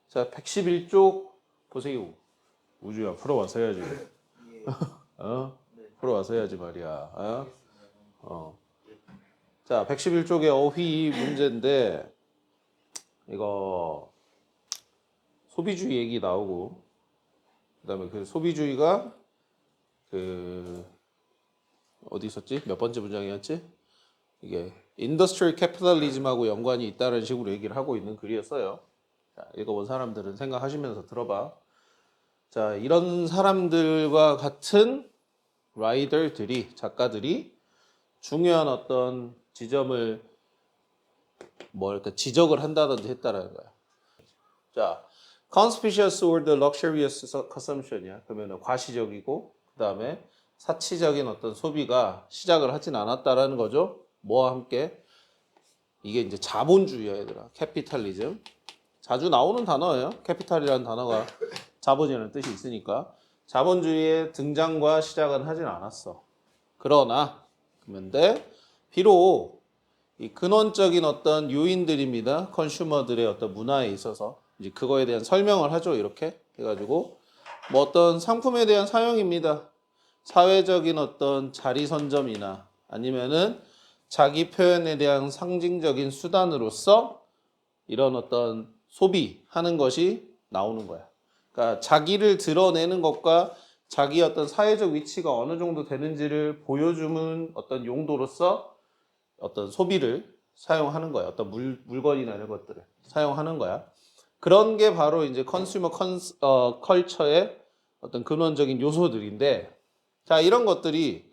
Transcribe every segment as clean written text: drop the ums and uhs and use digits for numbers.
자, 111쪽 보세요. 우주야, 풀어와서 해야지. 어? 풀어와서 해야지 말이야. 자, 111쪽의 어휘 문제인데, 이거, 소비주의 얘기 나오고, 그 다음에 그 소비주의가, 어디 있었지? 몇 번째 문장이었지? 이게, 인더스트리얼 캐피탈리즘하고 연관이 있다는 식으로 얘기를 하고 있는 글이었어요. 자, 읽어본 사람들은 생각하시면서 들어봐. 자, 이런 사람들과 같은 라이더들이, 작가들이 중요한 어떤 지점을 지적을 한다든지 했다라는 거야. 자, conspicuous or the luxurious consumption이야. 그러면 과시적이고 그 다음에 사치적인 어떤 소비가 시작을 하진 않았다라는 거죠. 뭐와 함께? 이게 이제 자본주의야, 얘들아. 캐피탈리즘. 자주 나오는 단어예요. 캐피탈이라는 단어가 자본이라는 뜻이 있으니까. 자본주의의 등장과 시작은 하진 않았어. 그러나, 그런데 비록 이 근원적인 어떤 요인들입니다. 컨슈머들의 어떤 문화에 있어서 이제 그거에 대한 설명을 하죠. 이렇게 해가지고 뭐 어떤 상품에 대한 사용입니다. 사회적인 어떤 자리 선점이나 아니면은 자기 표현에 대한 상징적인 수단으로서 이런 어떤 소비하는 것이 나오는 거야. 그러니까 자기를 드러내는 것과 자기 어떤 사회적 위치가 어느 정도 되는지를 보여주는 어떤 용도로서 어떤 소비를 사용하는 거야. 어떤 물건이나 이런 것들을 사용하는 거야. 그런 게 바로 이제 컨슈머 컬처의 어떤 근원적인 요소들인데, 자, 이런 것들이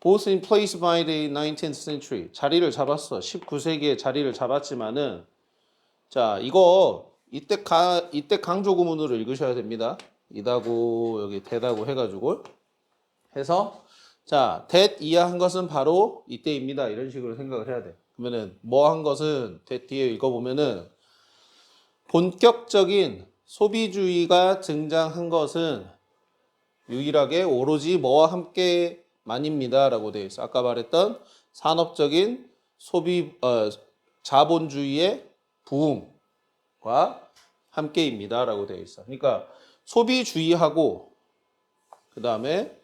both in place by the 19th century 자리를 잡았어. 19세기에 자리를 잡았지만은, 자, 이거 이때 강조 구문으로 읽으셔야 됩니다. 이다고 여기 대다고 해가지고 해서 자, that 이하 한 것은 바로 이때입니다. 이런 식으로 생각을 해야 돼. 그러면은 뭐 한 것은 that 뒤에 읽어보면은 본격적인 소비주의가 등장한 것은 유일하게 오로지 뭐와 함께만입니다. 라고 되어 있어. 아까 말했던 산업적인 자본주의의 부흥과 함께입니다. 라고 되어 있어. 그러니까 소비주의하고 그 다음에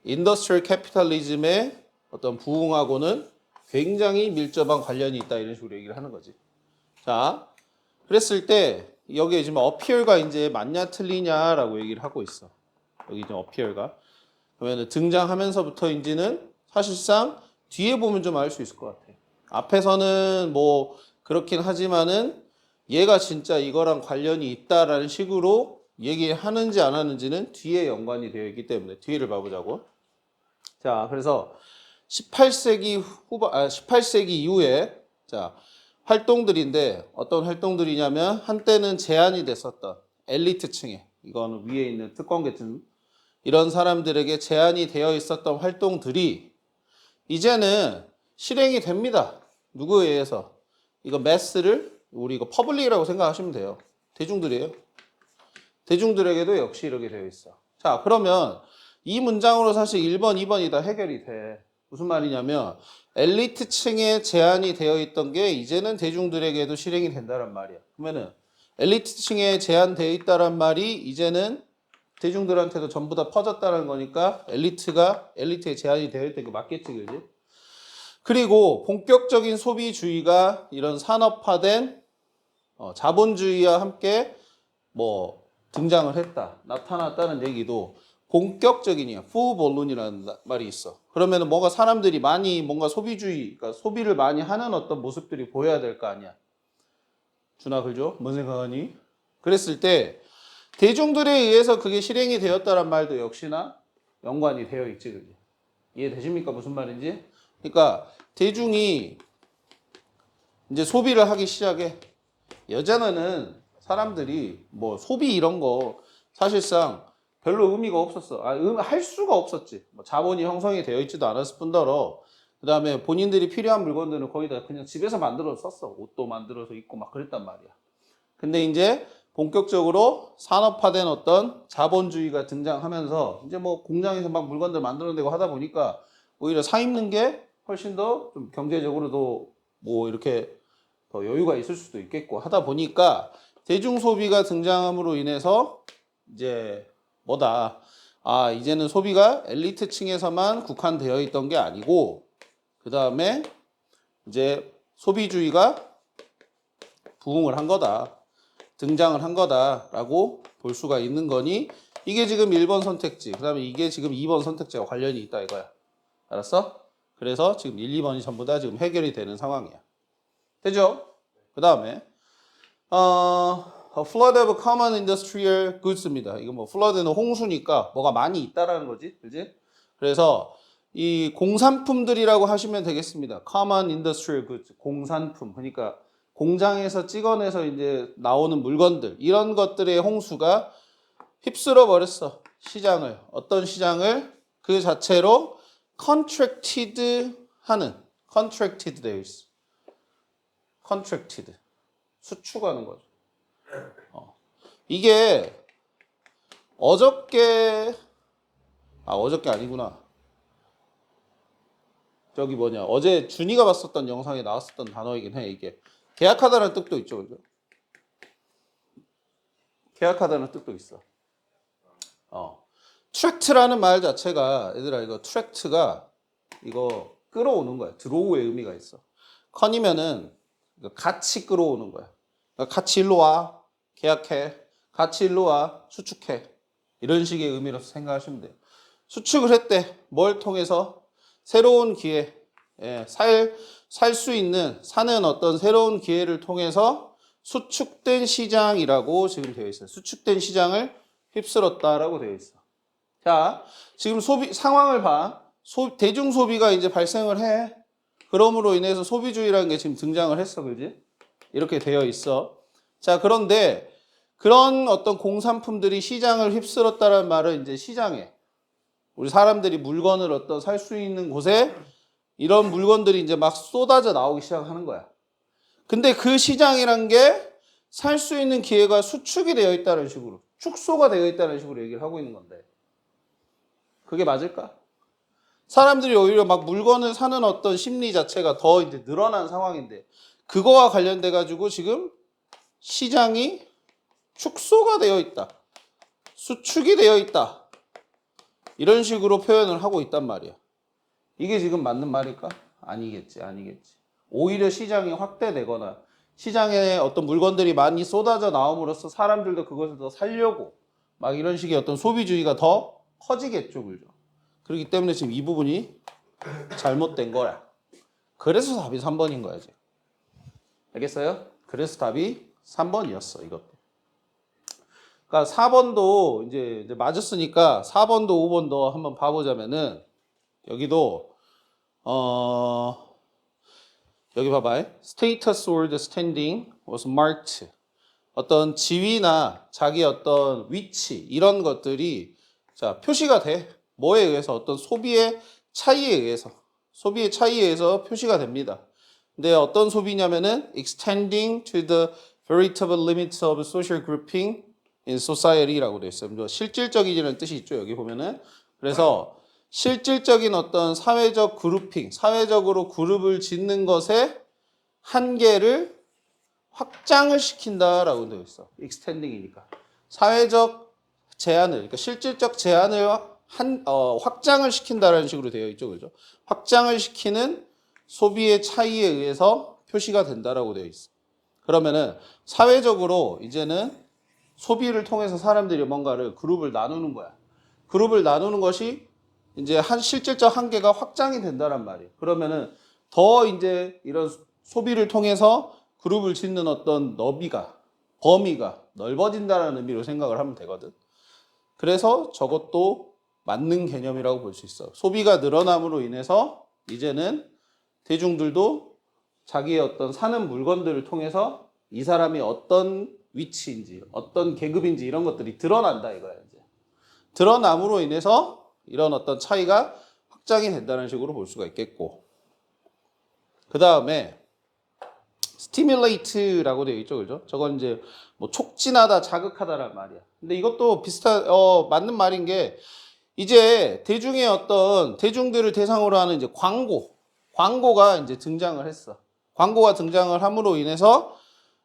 인더스트리얼 캐피탈리즘의 어떤 부흥하고는 굉장히 밀접한 관련이 있다. 이런 식으로 얘기를 하는 거지. 자, 그랬을 때 여기에 지금 appear가 이제 맞냐 틀리냐라고 얘기를 하고 있어. 여기 지금 appear가. 그러면 등장하면서부터인지는 사실상 뒤에 보면 좀 알 수 있을 것 같아. 앞에서는 뭐 그렇긴 하지만은 얘가 진짜 이거랑 관련이 있다라는 식으로 얘기하는지 안 하는지는 뒤에 연관이 되어 있기 때문에 뒤를 봐보자고. 자, 그래서 18세기 이후에 자, 활동들인데 어떤 활동들이냐면 한때는 제한이 됐었던 엘리트층에 이거는 위에 있는 특권계층 이런 사람들에게 제한이 되어 있었던 활동들이 이제는 실행이 됩니다. 누구에 의해서? 이거 매스를 우리 이거 퍼블릭이라고 생각하시면 돼요. 대중들이에요. 대중들에게도 역시 이렇게 되어 있어. 자, 그러면 이 문장으로 사실 1번, 2번이 다 해결이 돼. 무슨 말이냐면 엘리트층에 제한이 되어 있던 게 이제는 대중들에게도 실행이 된다는 말이야. 그러면은 엘리트층에 제한되어 있다는 말이 이제는 대중들한테도 전부 다 퍼졌다는 거니까 엘리트에 제한이 되어 있던 게 맞겠지, 그지? 그리고 본격적인 소비주의가 이런 산업화된 자본주의와 함께 뭐 등장을 했다, 나타났다는 얘기도 본격적인이야. full-blown이라는 말이 있어. 그러면 뭔가 사람들이 많이 뭔가 그러니까 소비를 많이 하는 어떤 모습들이 보여야 될 거 아니야. 준아, 그죠? 뭔 생각하니? 그랬을 때 대중들에 의해서 그게 실행이 되었다는 말도 역시나 연관이 되어 있지, 그게. 이해되십니까? 무슨 말인지? 그러니까 대중이 이제 소비를 하기 시작해. 예전에는 사람들이 뭐 소비 이런 거 사실상 별로 의미가 없었어. 할 수가 없었지. 뭐 자본이 형성이 되어 있지도 않았을 뿐더러 그 다음에 본인들이 필요한 물건들은 거의 다 그냥 집에서 만들어서 썼어. 옷도 만들어서 입고 막 그랬단 말이야. 근데 이제 본격적으로 산업화된 어떤 자본주의가 등장하면서 이제 뭐 공장에서 막 물건들 만들어내고 하다 보니까 오히려 사 입는 게 훨씬 더 좀 경제적으로도 뭐 이렇게 더 여유가 있을 수도 있겠고 하다 보니까 대중 소비가 등장함으로 인해서 이제 뭐다. 아, 이제는 소비가 엘리트층에서만 국한되어 있던 게 아니고 그 다음에 이제 소비주의가 부흥을 한 거다. 등장을 한 거다라고 볼 수가 있는 거니 이게 지금 1번 선택지, 그 다음에 이게 지금 2번 선택지와 관련이 있다 이거야. 알았어? 그래서 지금 1, 2번이 전부 다 지금 해결이 되는 상황이야. 되죠? 그 다음에 a flood of common industrial goods입니다. 이거 뭐 flood는 홍수니까 뭐가 많이 있다라는 거지, 그지? 그래서 이 공산품들이라고 하시면 되겠습니다. common industrial goods, 공산품. 그러니까 공장에서 찍어내서 이제 나오는 물건들, 이런 것들의 홍수가 휩쓸어 버렸어. 시장을. 어떤 시장을? 그 자체로 contracted 하는, contracted 되어 있어. contracted. 수축하는 거죠. 이게 어저께 아니구나. 저기 뭐냐. 어제 준이가 봤었던 영상에 나왔었던 단어이긴 해, 이게. 계약하다는 뜻도 있죠, 그죠? 계약하다는 뜻도 있어. 트랙트라는 말 자체가, 얘들아, 이거 트랙트가 이거 끌어오는 거야. 드로우의 의미가 있어. 컨이면은 같이 끌어오는 거야. 그러니까 같이 일로 와, 계약해. 같이 일로 와, 수축해. 이런 식의 의미로서 생각하시면 돼요. 수축을 했대. 뭘 통해서? 새로운 기회. 예, 살 수 있는, 사는 어떤 새로운 기회를 통해서 수축된 시장이라고 지금 되어 있어요. 수축된 시장을 휩쓸었다라고 되어 있어. 자, 지금 상황을 봐. 대중 소비가 이제 발생을 해. 그러므로 인해서 소비주의라는 게 지금 등장을 했어, 그지? 이렇게 되어 있어. 자, 그런데 그런 어떤 공산품들이 시장을 휩쓸었다는 말은 이제 시장에 우리 사람들이 물건을 어떤 살 수 있는 곳에 이런 물건들이 이제 막 쏟아져 나오기 시작하는 거야. 근데 그 시장이란 게 살 수 있는 기회가 수축이 되어 있다는 식으로, 축소가 되어 있다는 식으로 얘기를 하고 있는 건데 그게 맞을까? 사람들이 오히려 막 물건을 사는 어떤 심리 자체가 더 이제 늘어난 상황인데 그거와 관련돼 가지고 지금 시장이 축소가 되어 있다. 수축이 되어 있다. 이런 식으로 표현을 하고 있단 말이야. 이게 지금 맞는 말일까? 아니겠지. 오히려 시장이 확대되거나 시장에 어떤 물건들이 많이 쏟아져 나옴으로써 사람들도 그것을 더 살려고 막 이런 식의 어떤 소비주의가 더 커지겠죠. 그죠? 그렇기 때문에 지금 이 부분이 잘못된 거야. 그래서 답이 3번인 거야, 지금. 알겠어요? 그래서 답이 3번이었어, 이것도. 그러니까 4번도 이제 맞았으니까 4번도 5번도 한번 봐보자면은 여기도 여기 봐봐요. Status or the standing was marked. 어떤 지위나 자기 어떤 위치 이런 것들이 자 표시가 돼. 뭐에 의해서? 어떤 소비의 차이에 의해서 표시가 됩니다. 근데 어떤 소비냐면은 extending to the veritable limits of social grouping in society라고 되어 있어요. 실질적이라는 뜻이 있죠. 여기 보면은. 그래서 실질적인 어떤 사회적 그룹핑, 사회적으로 그룹을 짓는 것의 한계를 확장을 시킨다라고 되어 있어. extending이니까. 사회적 제한을, 그러니까 실질적 제한을 확장을 시킨다라는 식으로 되어 있죠. 그죠? 확장을 시키는 소비의 차이에 의해서 표시가 된다라고 되어 있어. 그러면은 사회적으로 이제는 소비를 통해서 사람들이 뭔가를 그룹을 나누는 거야. 그룹을 나누는 것이 이제 한 실질적 한계가 확장이 된다란 말이에요. 그러면은 더 이제 이런 소비를 통해서 그룹을 짓는 어떤 범위가 넓어진다는 의미로 생각을 하면 되거든. 그래서 저것도 맞는 개념이라고 볼 수 있어. 소비가 늘어남으로 인해서 이제는 대중들도 자기의 어떤 사는 물건들을 통해서 이 사람이 어떤 위치인지, 어떤 계급인지 이런 것들이 드러난다 이거야, 이제. 드러남으로 인해서 이런 어떤 차이가 확장이 된다는 식으로 볼 수가 있겠고. 그 다음에 stimulate라고 되어 있죠, 그죠? 저건 이제 뭐 촉진하다, 자극하다란 말이야. 근데 이것도 맞는 말인 게 이제 대중의 어떤 대중들을 대상으로 하는 이제 광고가 이제 등장을 했어. 광고가 등장을 함으로 인해서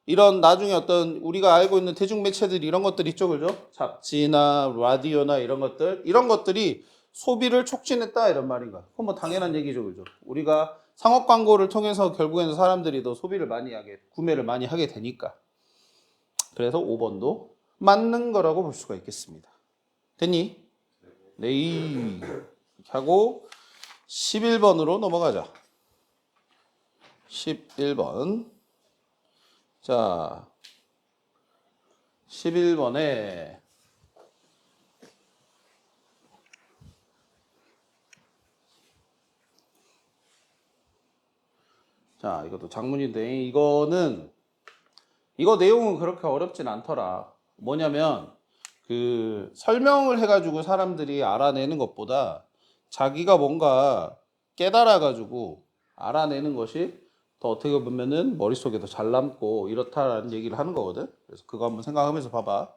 이런 나중에 어떤 우리가 알고 있는 대중매체들 이런 것들 있죠, 그죠? 잡지나 라디오나 이런 것들이 소비를 촉진했다 이런 말인가? 그건 뭐 당연한 얘기죠, 그죠? 우리가 상업 광고를 통해서 결국에는 사람들이 더 소비를 많이 하게, 구매를 많이 하게 되니까. 그래서 5번도 맞는 거라고 볼 수가 있겠습니다. 됐니? 네. 이렇게 하고 11번으로 넘어가자. 11번. 자, 11번에 자, 이것도 장문인데 이거 내용은 그렇게 어렵진 않더라. 뭐냐면 그 설명을 해가지고 사람들이 알아내는 것보다 자기가 뭔가 깨달아가지고 알아내는 것이 더 어떻게 보면은 머릿속에 더 잘 남고 이렇다라는 얘기를 하는 거거든. 그래서 그거 한번 생각하면서 봐봐.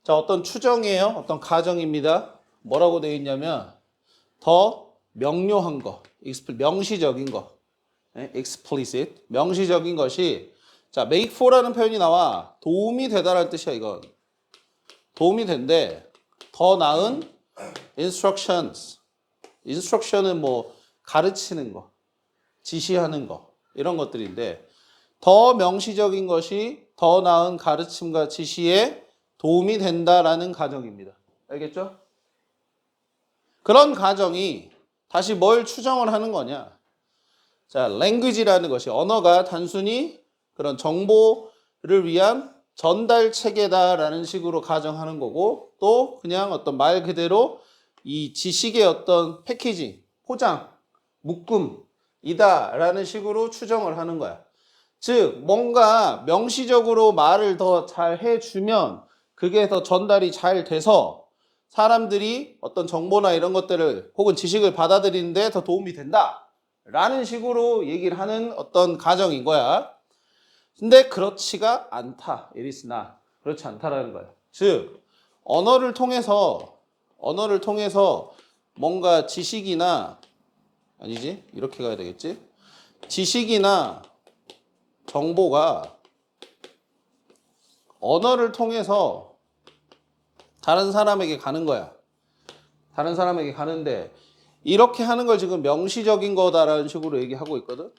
자, 어떤 추정이에요. 어떤 가정입니다. 뭐라고 되어 있냐면 더 명료한 거, 명시적인 거, explicit, 명시적인 것이 자, make for라는 표현이 나와. 도움이 되다라는 뜻이야, 이건. 도움이 된대. 더 나은 instructions. instruction은 뭐 가르치는 거, 지시하는 거 이런 것들인데 더 명시적인 것이 더 나은 가르침과 지시에 도움이 된다라는 가정입니다. 알겠죠? 그런 가정이 다시 뭘 추정을 하는 거냐? 자, language라는 것이 언어가 단순히 그런 정보를 위한 전달 체계다라는 식으로 가정하는 거고 또 그냥 어떤 말 그대로 이 지식의 어떤 패키징, 포장, 묶음이다라는 식으로 추정을 하는 거야. 즉 뭔가 명시적으로 말을 더 잘 해주면 그게 더 전달이 잘 돼서 사람들이 어떤 정보나 이런 것들을 혹은 지식을 받아들이는데 더 도움이 된다 라는 식으로 얘기를 하는 어떤 가정인 거야. 근데 그렇지가 않다. It is not. 그렇지 않다라는 거야. 즉 언어를 통해서 뭔가 지식이나 아니지 이렇게 가야 되겠지. 지식이나 정보가 언어를 통해서 다른 사람에게 가는 거야. 다른 사람에게 가는데 이렇게 하는 걸 지금 명시적인 거다라는 식으로 얘기하고 있거든.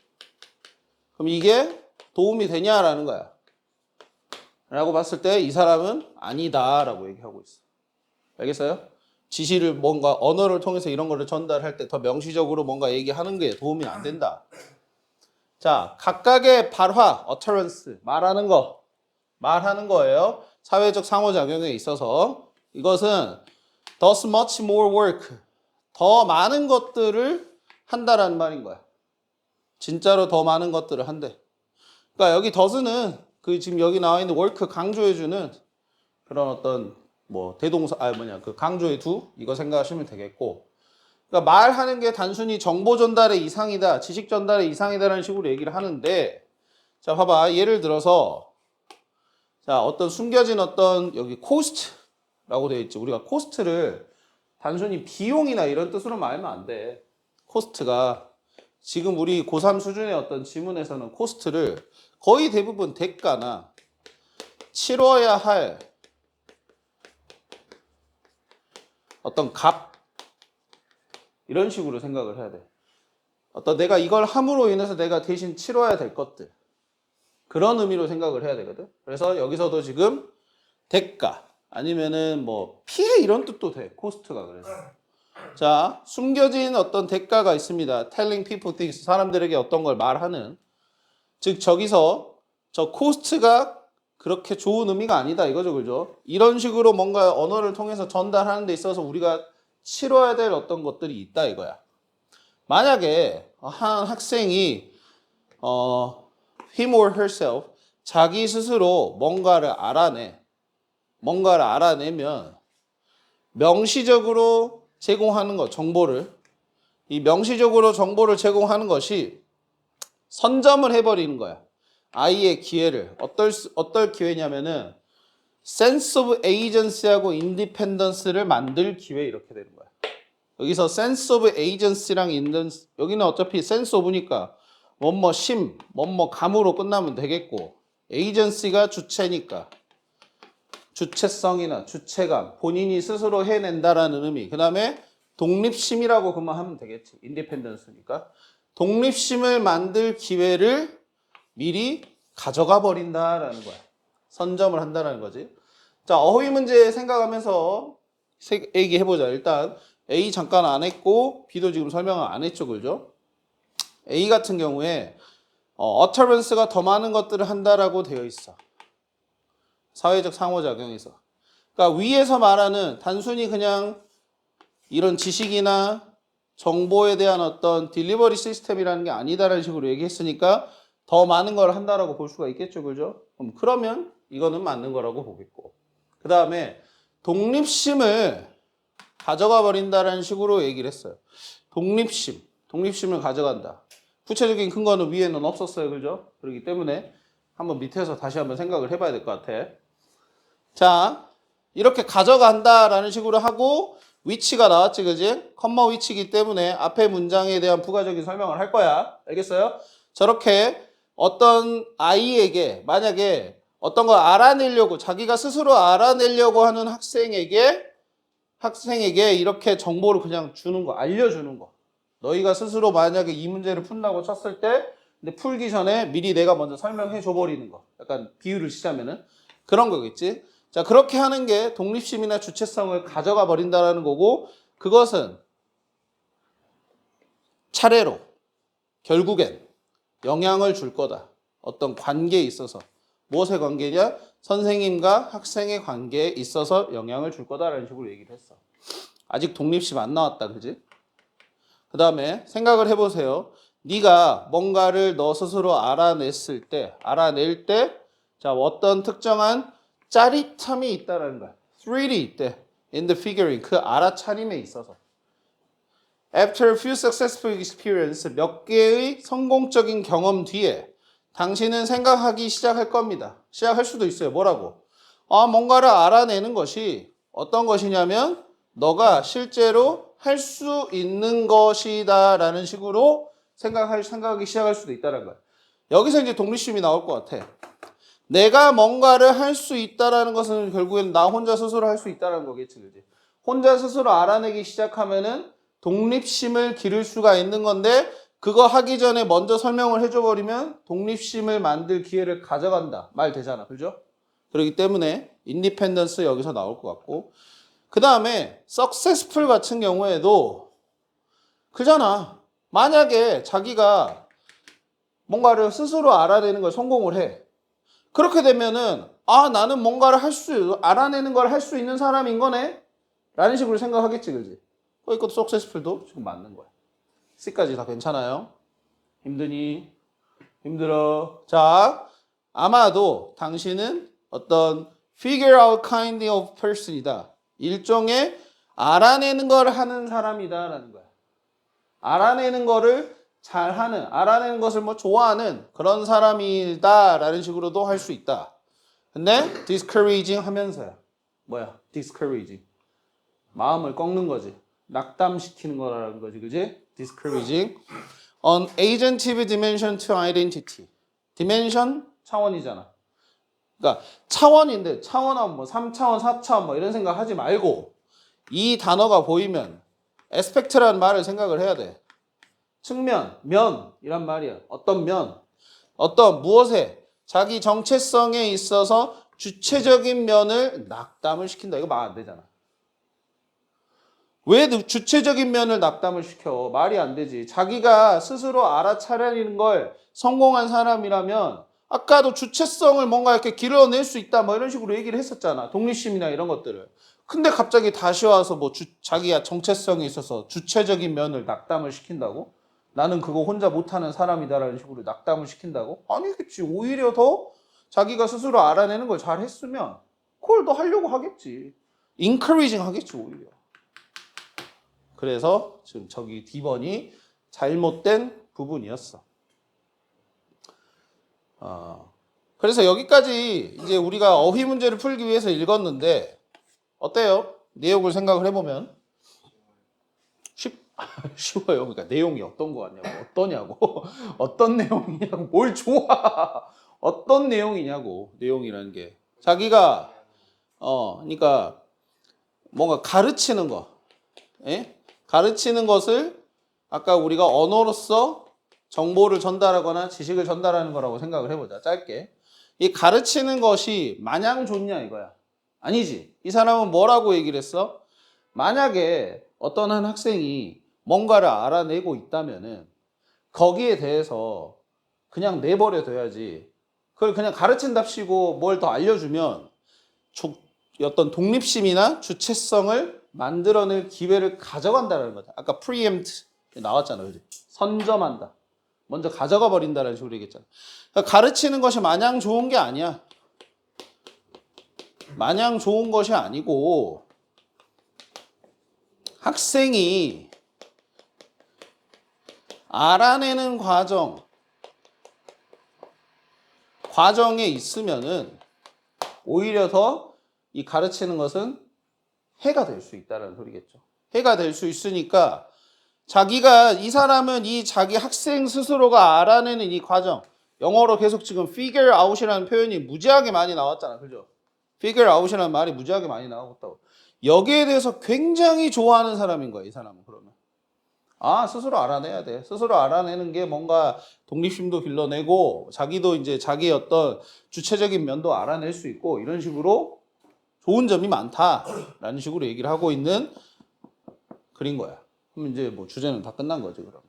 그럼 이게 도움이 되냐라는 거야. 라고 봤을 때 이 사람은 아니다라고 얘기하고 있어. 알겠어요? 지시를 뭔가 언어를 통해서 이런 거를 전달할 때 더 명시적으로 뭔가 얘기하는 게 도움이 안 된다. 자, 각각의 발화, utterance, 말하는 거예요. 사회적 상호작용에 있어서 이것은 does much more work, 더 많은 것들을 한다라는 말인 거야. 진짜로 더 많은 것들을 한대. 그러니까 여기 does는 그 지금 여기 나와 있는 work 강조해주는 그런 어떤 뭐 대동사 그 강조의 두 이거 생각하시면 되겠고. 그러니까 말하는 게 단순히 정보 전달의 이상이다, 지식 전달의 이상이다라는 식으로 얘기를 하는데, 자 봐봐 예를 들어서 자 어떤 숨겨진 어떤 여기 코스트라고 되어 있지. 우리가 코스트를 단순히 비용이나 이런 뜻으로 말하면 안 돼. 코스트가 지금 우리 고3 수준의 어떤 지문에서는 코스트를 거의 대부분 대가나 치러야 할 어떤 값 이런 식으로 생각을 해야 돼. 어떤 내가 이걸 함으로 인해서 내가 대신 치러야 될 것들 그런 의미로 생각을 해야 되거든. 그래서 여기서도 지금 대가 아니면은 뭐 피해 이런 뜻도 돼. 코스트가 그래서. 자, 숨겨진 어떤 대가가 있습니다. telling people things. 사람들에게 어떤 걸 말하는. 즉 저기서 저 코스트가 그렇게 좋은 의미가 아니다 이거죠. 그죠? 이런 식으로 뭔가 언어를 통해서 전달하는 데 있어서 우리가 치러야 될 어떤 것들이 있다 이거야. 만약에 한 학생이 him or herself 자기 스스로 뭔가를 알아내면 명시적으로 제공하는 것, 이 명시적으로 정보를 제공하는 것이 선점을 해버리는 거야. 아이의 기회를. 어떨 기회냐면은 sense of agency하고 independence를 만들 기회 이렇게 되는 거야. 여기서 sense of agency랑 independence, 여기는 어차피 sense of니까 뭐뭐 감으로 끝나면 되겠고 에이전시가 주체니까 주체성이나 주체감, 본인이 스스로 해낸다라는 의미. 그 다음에 독립심이라고 그만 하면 되겠지. 인디펜던스니까. 독립심을 만들 기회를 미리 가져가 버린다라는 거야. 선점을 한다라는 거지. 자, 어휘 문제 생각하면서 얘기해보자. 일단 A 잠깐 안 했고 B도 지금 설명을 안 했죠. 그죠? A 같은 경우에 utterance가 더 많은 것들을 한다라고 되어 있어. 사회적 상호작용에서. 그러니까 위에서 말하는 단순히 그냥 이런 지식이나 정보에 대한 어떤 딜리버리 시스템이라는 게 아니다라는 식으로 얘기했으니까 더 많은 걸 한다라고 볼 수가 있겠죠. 그죠? 그러면 이거는 맞는 거라고 보겠고. 그 다음에 독립심을 가져가 버린다라는 식으로 얘기를 했어요. 독립심을 가져간다. 구체적인 근거는 위에는 없었어요. 그죠? 그렇기 때문에 한번 밑에서 다시 한번 생각을 해봐야 될 것 같아. 자, 이렇게 가져간다라는 식으로 하고 위치가 나왔지, 그지? 컴마 위치이기 때문에 앞에 문장에 대한 부가적인 설명을 할 거야. 알겠어요? 저렇게 어떤 아이에게 만약에 어떤 걸 알아내려고 자기가 스스로 알아내려고 하는 학생에게 이렇게 정보를 그냥 주는 거, 알려주는 거. 너희가 스스로 만약에 이 문제를 푼다고 쳤을 때 근데 풀기 전에 미리 내가 먼저 설명해 줘 버리는 거. 약간 비유를 시자면은 그런 거겠지. 자, 그렇게 하는 게 독립심이나 주체성을 가져가 버린다라는 거고, 그것은 차례로 결국엔 영향을 줄 거다. 어떤 관계에 있어서. 무엇의 관계냐? 선생님과 학생의 관계에 있어서 영향을 줄 거다라는 식으로 얘기를 했어. 아직 독립심 안 나왔다. 그지? 그 다음에 생각을 해보세요. 네가 뭔가를 너 스스로 알아낼 때 자, 어떤 특정한 짜릿함이 있다라는 거야. thrill이 있대. in the figuring. 그 알아차림에 있어서. After a few successful experience, 몇 개의 성공적인 경험 뒤에 당신은 생각하기 시작할 겁니다. 시작할 수도 있어요. 뭐라고? 뭔가를 알아내는 것이 어떤 것이냐면 너가 실제로 할 수 있는 것이다 라는 식으로 생각하기 시작할 수도 있다는 거야. 여기서 이제 독립심이 나올 것 같아. 내가 뭔가를 할 수 있다라는 것은 결국엔 나 혼자 스스로 할 수 있다는 거겠지, 그지? 혼자 스스로 알아내기 시작하면은 독립심을 기를 수가 있는 건데 그거 하기 전에 먼저 설명을 해줘 버리면 독립심을 만들 기회를 가져간다 말 되잖아, 그죠? 그렇기 때문에 인디펜던스 여기서 나올 것 같고, 그 다음에 successful 같은 경우에도 그잖아. 만약에 자기가 뭔가를 스스로 알아내는 걸 성공을 해. 그렇게 되면은 나는 뭔가를 알아내는 걸 할 수 있는 사람인 거네? 라는 식으로 생각하겠지, 그지? 이것도 successful도 지금 맞는 거야. C까지 다 괜찮아요? 힘드니? 힘들어. 자, 아마도 당신은 어떤 figure out kind of person이다. 일종의 알아내는 걸 하는 사람이다라는 거야. 알아내는 거를 잘하는, 알아내는 것을 좋아하는 그런 사람이다라는 식으로도 할 수 있다. 근데 discouraging 하면서야. 뭐야? discouraging. 마음을 꺾는 거지. 낙담시키는 거라는 거지, 그지? discouraging. An agentive dimension to identity. dimension 차원이잖아. 그러니까 차원인데 차원하면 3차원, 4차원 이런 생각 하지 말고 이 단어가 보이면 aspect라는 말을 생각을 해야 돼. 측면, 면 이란 말이야. 어떤 면, 어떤 무엇에 자기 정체성에 있어서 주체적인 면을 낙담을 시킨다. 이거 말 안 되잖아. 왜 주체적인 면을 낙담을 시켜? 말이 안 되지. 자기가 스스로 알아차리는 걸 성공한 사람이라면 아까도 주체성을 뭔가 이렇게 길러낼 수 있다 이런 식으로 얘기를 했었잖아. 독립심이나 이런 것들을. 근데 갑자기 다시 와서 자기가 정체성에 있어서 주체적인 면을 낙담을 시킨다고? 나는 그거 혼자 못하는 사람이다라는 식으로 낙담을 시킨다고? 아니겠지. 오히려 더 자기가 스스로 알아내는 걸 잘 했으면 그걸 더 하려고 하겠지. encouraging 하겠지, 오히려. 그래서 지금 저기 D번이 잘못된 부분이었어. 그래서 여기까지 이제 우리가 어휘 문제를 풀기 위해서 읽었는데 어때요? 내용을 생각을 해보면 쉬워요. 그러니까 내용이 어떤 거 같냐고, 어떠냐고, 어떤 내용이냐고, 뭘 좋아? 어떤 내용이냐고. 내용이라는 게 자기가 그러니까 뭔가 가르치는 거, 예? 가르치는 것을 아까 우리가 언어로서 정보를 전달하거나 지식을 전달하는 거라고 생각을 해보자. 짧게. 이 가르치는 것이 마냥 좋냐 이거야. 아니지. 이 사람은 뭐라고 얘기를 했어? 만약에 어떤 한 학생이 뭔가를 알아내고 있다면은 거기에 대해서 그냥 내버려 둬야지. 그걸 그냥 가르친답시고 뭘 더 알려주면 어떤 독립심이나 주체성을 만들어낼 기회를 가져간다는 거죠. 아까 preempt 나왔잖아요. 그지? 선점한다. 먼저 가져가 버린다는 식으로 얘기했잖아. 그러니까 가르치는 것이 마냥 좋은 게 아니야. 마냥 좋은 것이 아니고 학생이 알아내는 과정에 있으면은 오히려 더 이 가르치는 것은 해가 될 수 있다는 소리겠죠. 해가 될 수 있으니까 자기가 이 사람은 이 자기 학생 스스로가 알아내는 이 과정, 영어로 계속 지금 figure out이라는 표현이 무지하게 많이 나왔잖아. 그죠? figure out이라는 말이 무지하게 많이 나오고 있다고. 여기에 대해서 굉장히 좋아하는 사람인 거야, 이 사람은. 그러면 스스로 알아내야 돼. 스스로 알아내는 게 뭔가 독립심도 길러내고 자기도 이제 자기의 어떤 주체적인 면도 알아낼 수 있고 이런 식으로 좋은 점이 많다라는 식으로 얘기를 하고 있는 글인 거야. 그럼 이제 뭐 주제는 다 끝난 거지, 그럼.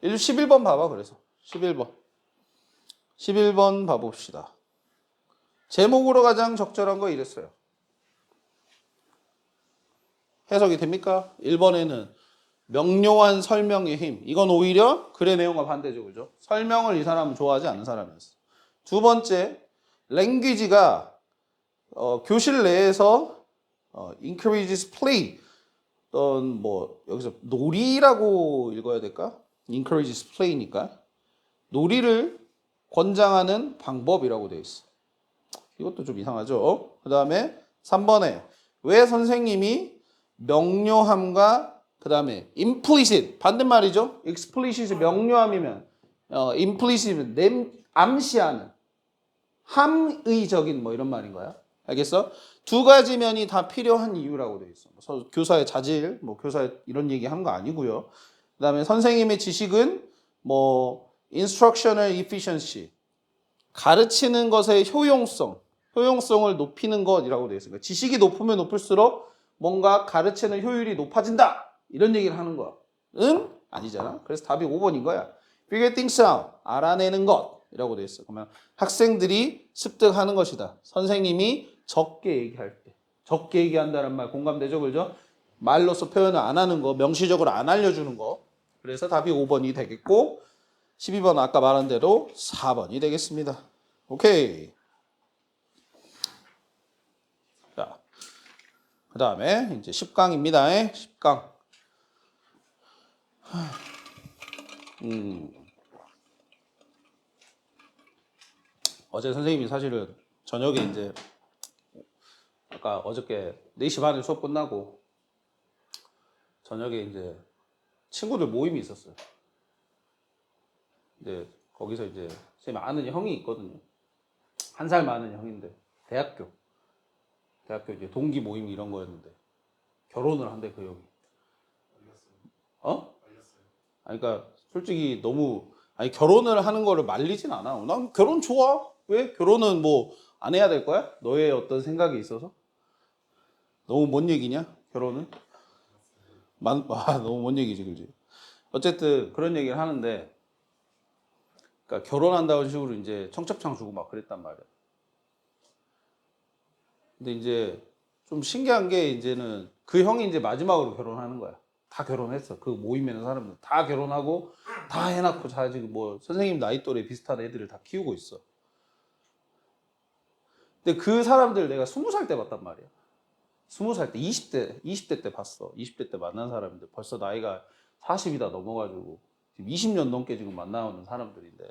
11번 봐봐, 그래서. 11번. 11번 봐봅시다. 제목으로 가장 적절한 거 이랬어요. 해석이 됩니까? 1번에는 명료한 설명의 힘. 이건 오히려 글의 내용과 반대죠, 그죠? 설명을 이 사람은 좋아하지 않는 사람이었어. 두 번째, 랭귀지가 교실 내에서 encourages play. 어떤 뭐 여기서 놀이라고 읽어야 될까? encourages play니까 놀이를 권장하는 방법이라고 되어 있어. 이것도 좀 이상하죠? 그 다음에 3번에 왜 선생님이 명료함과 그 다음에 implicit 반대말이죠? explicit 명료함이면 implicit은 암시하는 함의적인 뭐 이런 말인 거야. 알겠어? 두 가지 면이 다 필요한 이유라고 되어 있어. 교사의 자질, 뭐 교사의 이런 얘기 한 거 아니고요. 그다음에 선생님의 지식은 뭐 instructional efficiency 가르치는 것의 효용성을 높이는 것이라고 되어 있습니다. 지식이 높으면 높을수록 뭔가 가르치는 효율이 높아진다 이런 얘기를 하는 거야. 응? 아니잖아. 그래서 답이 5번인 거야. Figure things out 알아내는 것이라고 되어 있어. 그러면 학생들이 습득하는 것이다. 선생님이 적게 얘기할 때. 적게 얘기한다는 말 공감되죠? 그죠? 말로써 표현을 안 하는 거, 명시적으로 안 알려주는 거. 그래서 답이 5번이 되겠고 12번 아까 말한 대로 4번이 되겠습니다. 오케이. 자, 그 다음에 이제 10강입니다. 10강. 어제 선생님이 사실은 저녁에 이제 아까 어저께 4시 반에 수업 끝나고 저녁에 이제 친구들 모임이 있었어요. 근데 거기서 이제 제 아는 형이 있거든요. 1살 많은 형인데 대학교 이제 동기 모임 이런 거였는데 결혼을 한대 그 형이. 아니, 그러니까 솔직히 너무 결혼을 하는 거를 말리진 않아. 난 결혼 좋아. 왜? 결혼은 뭐 안 해야 될 거야? 너의 어떤 생각이 있어서? 너무 뭔 얘기냐? 결혼은? 너무 뭔 얘기지, 그지? 어쨌든 그런 얘기를 하는데, 그러니까 결혼한다는 식으로 이제 청첩장 주고 막 그랬단 말이야. 근데 이제 좀 신기한 게 이제는 그 형이 이제 마지막으로 결혼하는 거야. 다 결혼했어. 그 모임에 있는 사람들 다 결혼하고 다 해놨고 다 지금 뭐 선생님 나이 또래 비슷한 애들을 다 키우고 있어. 근데 그 사람들 내가 20살 때 봤단 말이야. 20살 때, 20대 때 봤어. 20대 때 만난 사람인데 벌써 나이가 40이다 넘어가지고 지금 20년 넘게 지금 만나오는 사람들인데.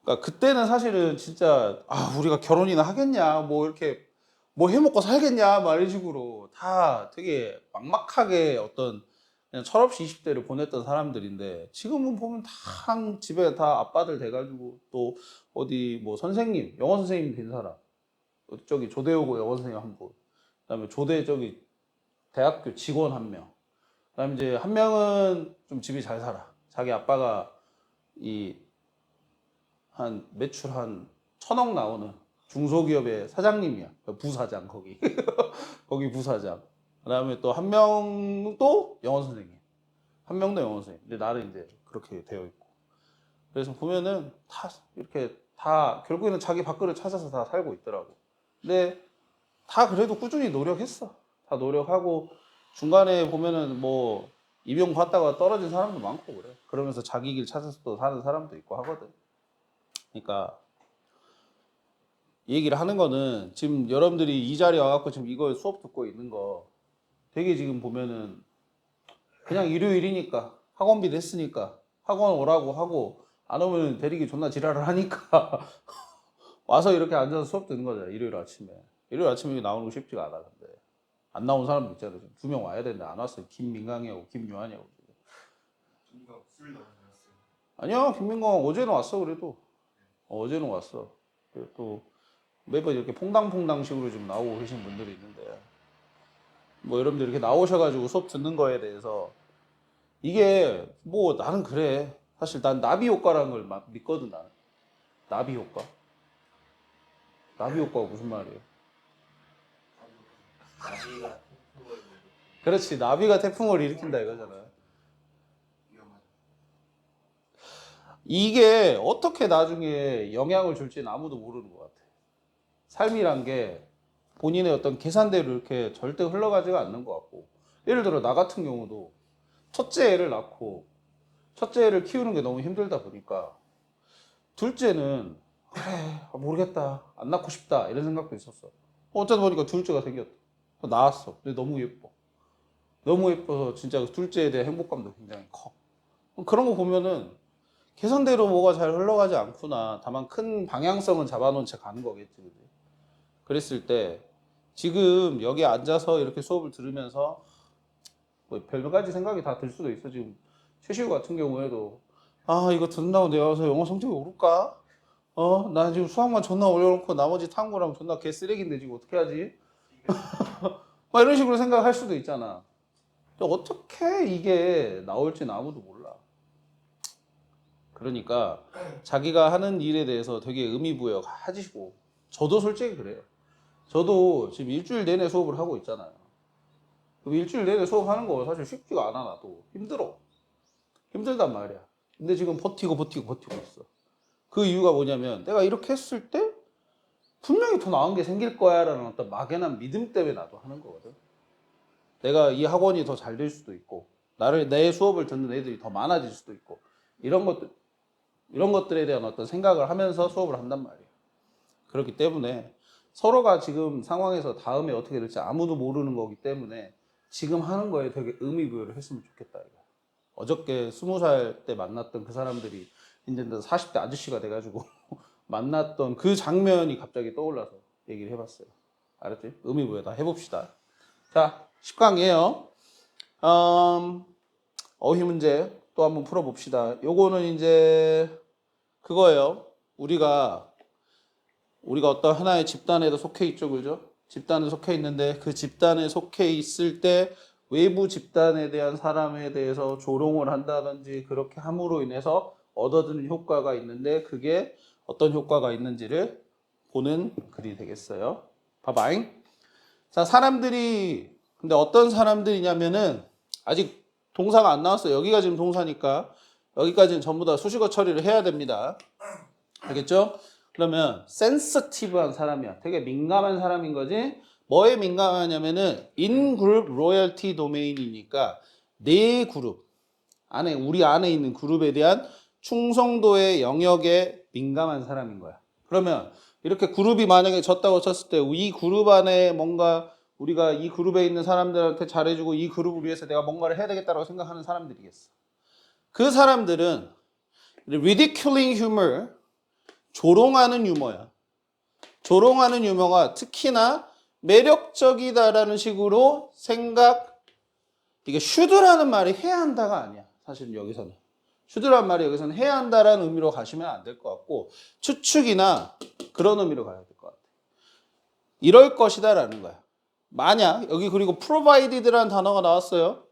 그러니까 그때는 사실은 진짜 우리가 결혼이나 하겠냐, 뭐 이렇게 뭐 해먹고 살겠냐, 막 이런 식으로 다 되게 막막하게 어떤 그냥 철없이 20대를 보냈던 사람들인데 지금은 보면 다 집에 다 아빠들 돼가지고 또 어디 뭐 선생님, 영어 선생님 된 사람, 저기 조대호고 영어 선생님 한 분, 그다음에 조대 저기 대학교 직원 한 명, 그다음에 이제 한 명은 좀 집이 잘 살아. 자기 아빠가 이 한 매출 한 1,000억 나오는 중소기업의 사장님이야. 부사장 거기. 거기 부사장. 그다음에 또 한 명도 영어 선생님. 한 명도 영어 선생님. 근데 나는 이제 그렇게 되어 있고. 그래서 보면은 다 이렇게 다 결국에는 자기 밥그릇 찾아서 다 살고 있더라고. 근데 다 그래도 꾸준히 노력했어. 다 노력하고 중간에 보면은 뭐 임용 받다가 떨어진 사람도 많고 그래. 그러면서 자기 길 찾아서 또 사는 사람도 있고 하거든. 그러니까 이 얘기를 하는 거는 지금 여러분들이 이 자리에 와갖고 지금 이거 수업 듣고 있는 거 되게 지금 보면은 그냥 일요일이니까 학원비 냈으니까 학원 오라고 하고 안 오면 대리기 존나 지랄을 하니까 와서 이렇게 앉아서 수업 듣는 거잖아. 일요일 아침에. 일요일 아침에 여기 나오는 거 쉽지가 않아. 근데 안 나온 사람도 있잖아. 2명 와야 되는데 안 왔어요. 김민강이하고 김요한이하고. 김민강 술 나왔어요. 아니야, 김민강 어제는 왔어. 그래도 어제는 왔어. 그리고 또 매번 이렇게 퐁당퐁당식으로 좀 나오고 계신 분들이 있는데 뭐 여러분들 이렇게 나오셔가지고 수업 듣는 거에 대해서 이게 뭐 나는 그래. 사실 난 나비 효과라는 걸 막 믿거든. 나는 나비 효과. 나비 효과가 무슨 말이에요? 나비가 그렇지, 나비가 태풍을 일으킨다 이거잖아. 위험하다. 이게 어떻게 나중에 영향을 줄지는 아무도 모르는 것 같아. 삶이란 게 본인의 어떤 계산대로 이렇게 절대 흘러가지가 않는 것 같고, 예를 들어 나 같은 경우도 첫째 애를 낳고 첫째 애를 키우는 게 너무 힘들다 보니까 둘째는 그래 모르겠다 안 낳고 싶다 이런 생각도 있었어. 어쩌다 보니까 둘째가 생겼다. 나왔어. 근데 너무 예뻐. 너무 예뻐서 진짜 둘째에 대한 행복감도 굉장히 커. 그런 거 보면은 계산대로 뭐가 잘 흘러가지 않구나. 다만 큰 방향성은 잡아놓은 채 가는 거겠지. 그지? 그랬을 때 지금 여기 앉아서 이렇게 수업을 들으면서 뭐 별가지 생각이 다 들 수도 있어. 지금 최시우 같은 경우에도 아 이거 듣는다고 내가 와서 영어 성적이 오를까? 나 지금 수학만 존나 올려놓고 나머지 탐구랑 존나 개쓰레기인데 지금 어떻게 하지? 막 이런 식으로 생각할 수도 있잖아. 근데 어떻게 이게 나올지는 아무도 몰라. 그러니까 자기가 하는 일에 대해서 되게 의미부여하시고 저도 솔직히 그래요. 저도 지금 일주일 내내 수업을 하고 있잖아요. 그럼 일주일 내내 수업하는 거 사실 쉽지가 않아. 나도 힘들어. 힘들단 말이야. 근데 지금 버티고 있어. 그 이유가 뭐냐면 내가 이렇게 했을 때 분명히 더 나은 게 생길 거야 라는 어떤 막연한 믿음 때문에 나도 하는 거거든. 내가 이 학원이 더 잘 될 수도 있고 내 수업을 듣는 애들이 더 많아질 수도 있고 이런 것들에 대한 어떤 생각을 하면서 수업을 한단 말이에요. 그렇기 때문에 서로가 지금 상황에서 다음에 어떻게 될지 아무도 모르는 거기 때문에 지금 하는 거에 되게 의미부여를 했으면 좋겠다. 이거. 어저께 20살 때 만났던 그 사람들이 이제 40대 아저씨가 돼가지고 만났던 그 장면이 갑자기 떠올라서 얘기를 해봤어요. 알았지? 의미부여 다 해봅시다. 자, 10강이에요. 어휘 문제 또 한번 풀어봅시다. 요거는 이제 그거예요. 우리가 어떤 하나의 집단에도 속해 있죠, 그죠? 집단에 속해 있는데 그 집단에 속해 있을 때 외부 집단에 대한 사람에 대해서 조롱을 한다든지 그렇게 함으로 인해서 얻어드는 효과가 있는데 그게 어떤 효과가 있는지를 보는 글이 되겠어요. 봐봐잉. 자, 사람들이 근데 어떤 사람들이냐면은 아직 동사가 안 나왔어요. 여기가 지금 동사니까 여기까지는 전부 다 수식어 처리를 해야 됩니다. 알겠죠? 그러면 sensitive한 사람이야. 되게 민감한 사람인 거지. 뭐에 민감하냐면은 in-group loyalty domain이니까 내 그룹 안에 우리 안에 있는 그룹에 대한 충성도의 영역에 민감한 사람인 거야. 그러면 이렇게 그룹이 만약에 졌다고 쳤을 때 이 그룹 안에 뭔가 우리가 이 그룹에 있는 사람들한테 잘해주고 이 그룹을 위해서 내가 뭔가를 해야 되겠다고 생각하는 사람들이겠어. 그 사람들은 ridiculing humor, 조롱하는 유머야. 조롱하는 유머가 특히나 매력적이다라는 식으로 이게 should라는 말이 해야 한다가 아니야. 사실 여기서는. should라는 말이 여기서는 해야 한다라는 의미로 가시면 안 될 것 같고 추측이나 그런 의미로 가야 될 것 같아. 이럴 것이다라는 거야. 만약 여기 그리고 provided라는 단어가 나왔어요.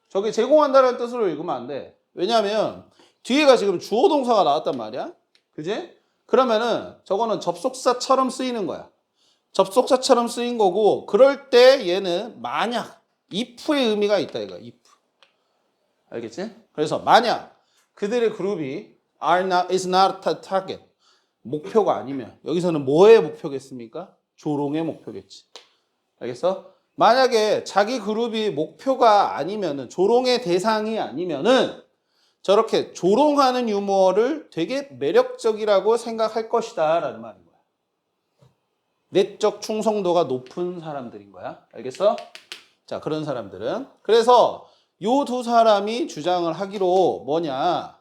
저게 제공한다라는 뜻으로 읽으면 안 돼. 왜냐하면 뒤에가 지금 주어 동사가 나왔단 말이야. 그지? 그러면은 저거는 접속사처럼 쓰이는 거야. 접속사처럼 쓰인 거고 그럴 때 얘는 만약 if의 의미가 있다 이거. if. 알겠지? 그래서 만약 그들의 그룹이 is not a target. 목표가 아니면 여기서는 뭐의 목표겠습니까? 조롱의 목표겠지. 알겠어? 만약에 자기 그룹이 목표가 아니면은 조롱의 대상이 아니면은 저렇게 조롱하는 유머를 되게 매력적이라고 생각할 것이다 라는 말인 거야. 내적 충성도가 높은 사람들인 거야. 알겠어? 자, 그런 사람들은. 그래서 요 두 사람이 주장을 하기로 뭐냐.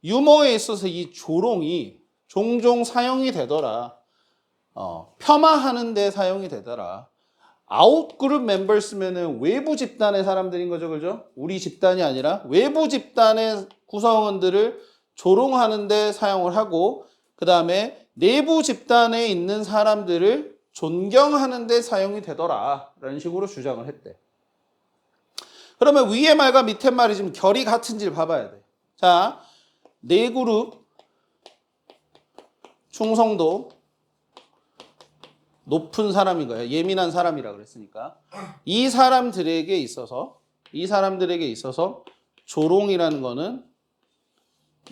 유머에 있어서 이 조롱이 종종 사용이 되더라. 폄하하는 데 사용이 되더라. 아웃그룹 멤버스면은 외부 집단의 사람들인 거죠, 그죠? 우리 집단이 아니라 외부 집단의 구성원들을 조롱하는 데 사용을 하고, 그 다음에 내부 집단에 있는 사람들을 존경하는 데 사용이 되더라. 라는 식으로 주장을 했대. 그러면 위의 말과 밑의 말이 지금 결이 같은지를 봐봐야 돼. 자, 네 그룹 충성도 높은 사람인 거예요. 예민한 사람이라 그랬으니까. 이 사람들에게 있어서 조롱이라는 거는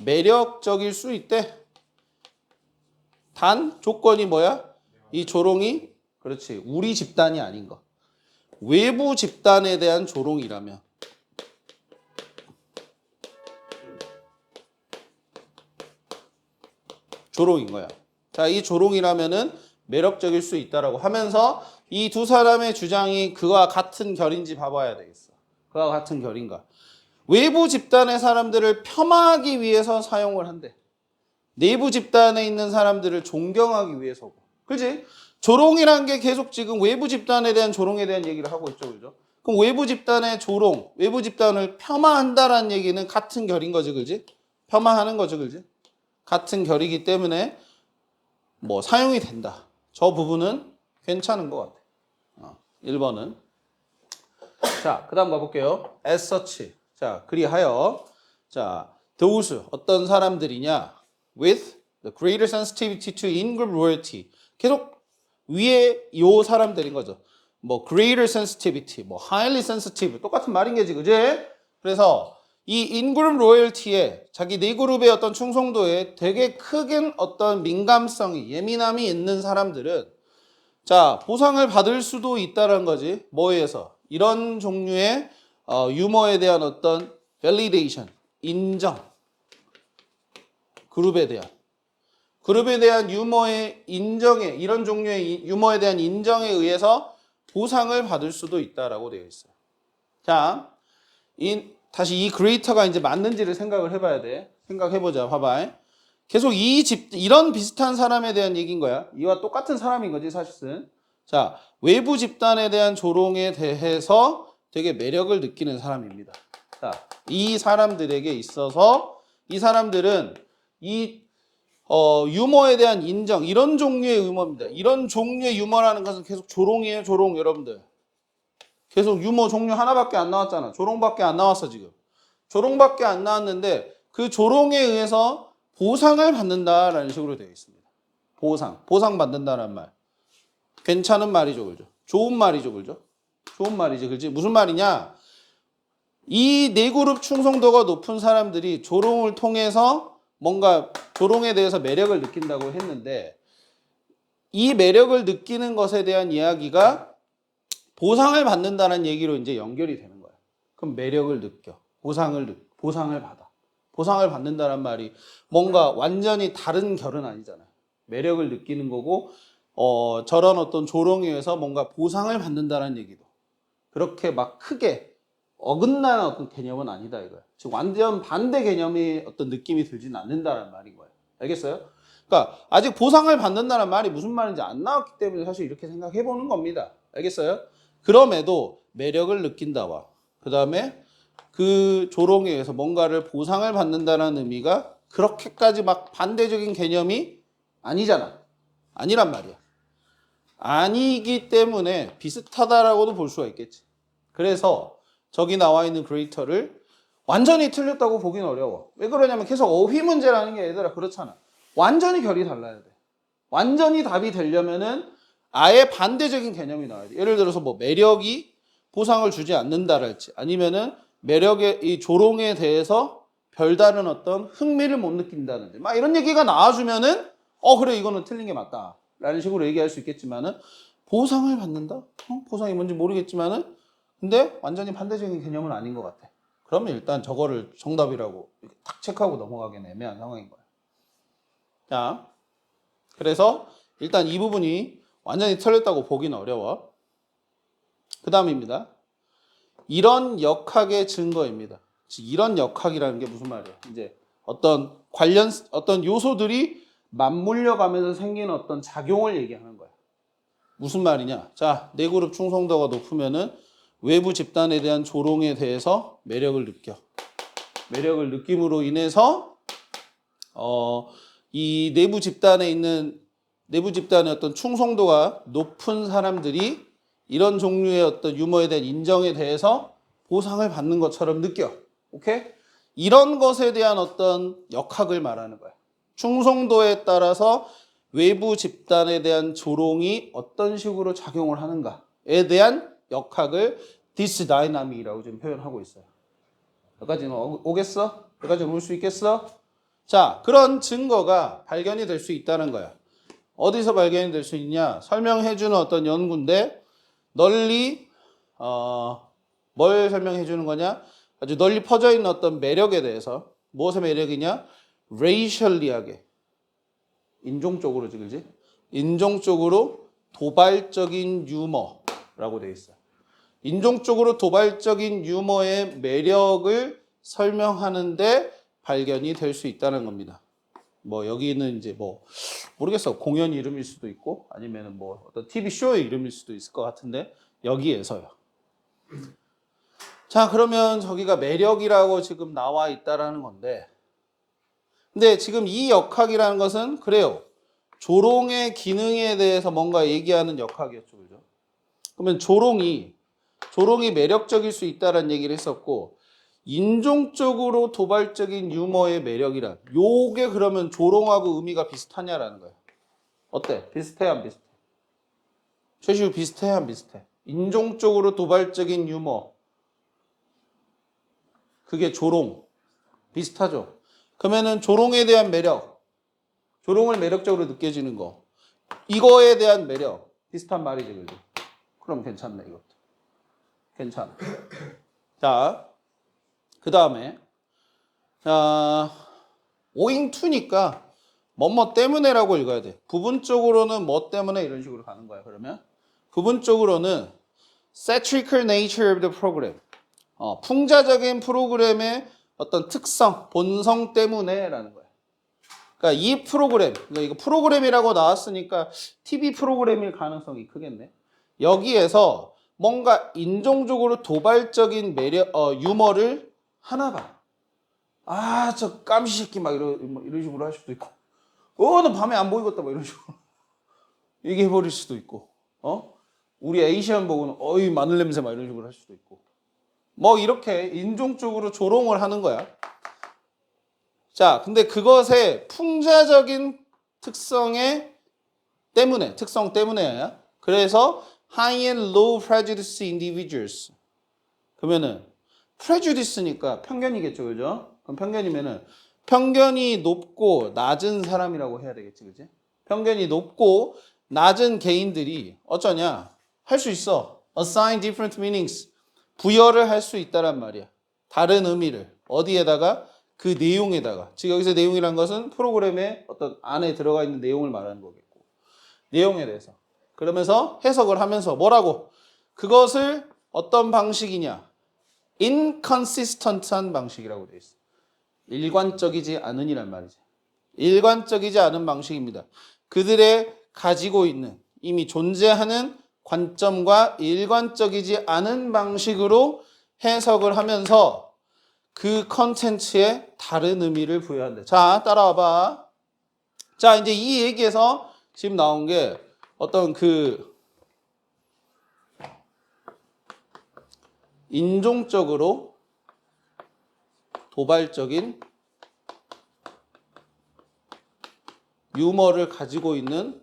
매력적일 수 있대. 단 조건이 뭐야? 이 조롱이 그렇지. 우리 집단이 아닌 거. 외부 집단에 대한 조롱이라면. 조롱인 거야. 자, 이 조롱이라면은 매력적일 수 있다라고 하면서 이 두 사람의 주장이 그와 같은 결인지 봐봐야 되겠어. 그와 같은 결인가. 외부 집단의 사람들을 폄하하기 위해서 사용을 한대. 내부 집단에 있는 사람들을 존경하기 위해서고. 그지? 조롱이란 게 계속 지금 외부 집단에 대한 조롱에 대한 얘기를 하고 있죠. 그죠? 그럼 외부 집단의 조롱, 외부 집단을 폄하한다라는 얘기는 같은 결인 거지. 그지? 폄하하는 거죠. 그지? 같은 결이기 때문에 뭐 사용이 된다. 저 부분은 괜찮은 것 같아. 1번은. 자, 그 다음 가볼게요. as such. 자, 그리하여. 자, those, 어떤 사람들이냐. with the greater sensitivity to in-group loyalty. 계속 위에 요 사람들인 거죠. 뭐, greater sensitivity, 뭐, highly sensitive. 똑같은 말인 게지, 그지? 그래서 이 in-group loyalty에 자기 네 그룹의 어떤 충성도에 되게 크긴 어떤 민감성이, 예민함이 있는 사람들은 자, 보상을 받을 수도 있다는 거지. 뭐에 의해서? 이런 종류의 유머에 대한 어떤 validation, 인정. 그룹에 대한 유머의 인정에, 이런 종류의 유머에 대한 인정에 의해서 보상을 받을 수도 있다라고 되어 있어요. 자, 다시 이 greater가 이제 맞는지를 생각을 해봐야 돼. 생각해보자. 봐봐. 계속 이런 비슷한 사람에 대한 얘기인 거야. 이와 똑같은 사람인 거지, 사실은. 자, 외부 집단에 대한 조롱에 대해서 되게 매력을 느끼는 사람입니다. 자, 이 사람들에게 있어서 이 사람들은 이 유머에 대한 인정, 이런 종류의 유머입니다. 이런 종류의 유머라는 것은 계속 조롱이에요, 조롱, 여러분들. 계속 유머 종류 하나밖에 안 나왔잖아. 조롱밖에 안 나왔어, 지금. 조롱밖에 안 나왔는데 그 조롱에 의해서 보상을 받는다라는 식으로 되어 있습니다. 보상 받는다는 말. 괜찮은 말이죠, 그죠? 좋은 말이죠, 그죠? 좋은 말이지, 그지? 무슨 말이냐? 이 네 그룹 충성도가 높은 사람들이 조롱을 통해서 뭔가 조롱에 대해서 매력을 느낀다고 했는데 이 매력을 느끼는 것에 대한 이야기가 보상을 받는다는 얘기로 이제 연결이 되는 거야. 그럼 매력을 느껴. 보상을 받아. 보상을 받는다는 말이 뭔가 완전히 다른 결은 아니잖아요. 매력을 느끼는 거고, 저런 어떤 조롱에 의해서 뭔가 보상을 받는다는 얘기도. 그렇게 막 크게 어긋나는 어떤 개념은 아니다 이거야. 지금 완전 반대 개념이 어떤 느낌이 들지는 않는다는 말인 거예요. 알겠어요? 그러니까 아직 보상을 받는다는 말이 무슨 말인지 안 나왔기 때문에 사실 이렇게 생각해 보는 겁니다. 알겠어요? 그럼에도 매력을 느낀다와 그 다음에 그 조롱에 의해서 뭔가를 보상을 받는다는 의미가 그렇게까지 막 반대적인 개념이 아니잖아. 아니란 말이야. 아니기 때문에 비슷하다라고도 볼 수가 있겠지. 그래서 저기 나와 있는 greater를 완전히 틀렸다고 보긴 어려워. 왜 그러냐면 계속 어휘 문제라는 게 얘들아 그렇잖아. 완전히 결이 달라야 돼. 완전히 답이 되려면은 아예 반대적인 개념이 나와야 돼. 예를 들어서 뭐 매력이 보상을 주지 않는다랄지 아니면은 매력의 이 조롱에 대해서 별다른 어떤 흥미를 못 느낀다든지 막 이런 얘기가 나와주면은 그래 이거는 틀린 게 맞다 라는 식으로 얘기할 수 있겠지만은 보상을 받는다? 보상이 뭔지 모르겠지만은 근데 완전히 반대적인 개념은 아닌 것 같아. 그러면 일단 저거를 정답이라고 이렇게 탁 체크하고 넘어가기는 애매한 상황인 거야. 자, 그래서 일단 이 부분이 완전히 틀렸다고 보기는 어려워. 그 다음입니다. 이런 역학의 증거입니다. 즉 이런 역학이라는 게 무슨 말이야? 이제 어떤 요소들이 맞물려 가면서 생기는 어떤 작용을 얘기하는 거야. 무슨 말이냐? 자, 네 그룹 충성도가 높으면은 외부 집단에 대한 조롱에 대해서 매력을 느껴. 매력을 느낌으로 인해서 이 내부 집단의 어떤 충성도가 높은 사람들이 이런 종류의 어떤 유머에 대한 인정에 대해서 보상을 받는 것처럼 느껴. 오케이? 이런 것에 대한 어떤 역학을 말하는 거야. 충성도에 따라서 외부 집단에 대한 조롱이 어떤 식으로 작용을 하는가에 대한 역학을 디스다이나믹이라고 지금 표현하고 있어요. 여기까지는 오겠어? 여기까지 올 수 있겠어? 자, 그런 증거가 발견이 될 수 있다는 거야. 어디서 발견이 될 수 있냐? 설명해주는 어떤 연구인데 널리 뭘 설명해 주는 거냐? 아주 널리 퍼져 있는 어떤 매력에 대해서 무엇의 매력이냐? 레이셜리하게 인종적으로지, 그지? 인종적으로 도발적인 유머라고 되어 있어요. 인종적으로 도발적인 유머의 매력을 설명하는데 발견이 될 수 있다는 겁니다. 뭐 여기는 이제 뭐 모르겠어. 공연 이름일 수도 있고 아니면은 뭐 어떤 TV 쇼의 이름일 수도 있을 것 같은데 여기에서요. 자, 그러면 저기가 매력이라고 지금 나와 있다라는 건데 근데 지금 이 역학이라는 것은 그래요. 조롱의 기능에 대해서 뭔가 얘기하는 역학이었죠. 그죠? 그러면 조롱이 매력적일 수 있다라는 얘기를 했었고 인종적으로 도발적인 유머의 매력이란 요게 그러면 조롱하고 의미가 비슷하냐라는 거예요. 어때? 비슷해 안 비슷해? 최시우 비슷해 안 비슷해? 인종적으로 도발적인 유머 그게 조롱 비슷하죠? 그러면은 조롱에 대한 매력 조롱을 매력적으로 느껴지는 거 이거에 대한 매력 비슷한 말이지 그죠? 그럼 괜찮네 이것도 괜찮아. 자, 그 다음에 owing to니까 뭐뭐 때문에라고 읽어야 돼. 부분적으로는 뭐 때문에 이런 식으로 가는 거야. 그러면 부분적으로는 satirical nature of the program. 풍자적인 프로그램의 어떤 특성, 본성 때문에라는 거야. 그러니까 이 프로그램, 그러니까 이거 프로그램이라고 나왔으니까 TV 프로그램일 가능성이 크겠네. 여기에서 뭔가 인종적으로 도발적인 매력, 유머를 하나 봐. 저 깜시 새끼 막 이런 식으로 할 수도 있고. 너 밤에 안 보이겠다 막 이런 식으로 얘기해 버릴 수도 있고. 우리 에이시안 보고는 어이 마늘 냄새 막 이런 식으로 할 수도 있고. 뭐 이렇게 인종적으로 조롱을 하는 거야. 자, 근데 그것의 풍자적인 특성 때문에야. 그래서 high and low prejudice individuals. 그러면은 prejudice니까 편견이겠죠, 그죠? 그럼 편견이면은 편견이 높고 낮은 사람이라고 해야 되겠지, 그지? 편견이 높고 낮은 개인들이 어쩌냐? 할 수 있어. assign different meanings. 부여를 할 수 있다란 말이야. 다른 의미를 어디에다가 그 내용에다가. 즉 여기서 내용이란 것은 프로그램의 어떤 안에 들어가 있는 내용을 말하는 거겠고. 내용에 대해서. 그러면서 해석을 하면서 뭐라고? 그것을 어떤 방식이냐? inconsistent한 방식이라고 되어 있어. 일관적이지 않은이란 말이지. 일관적이지 않은 방식입니다. 그들의 가지고 있는 이미 존재하는 관점과 일관적이지 않은 방식으로 해석을 하면서 그 컨텐츠에 다른 의미를 부여한다. 자, 따라와봐. 자, 이제 이 얘기에서 지금 나온 게 어떤 그 인종적으로 도발적인 유머를 가지고 있는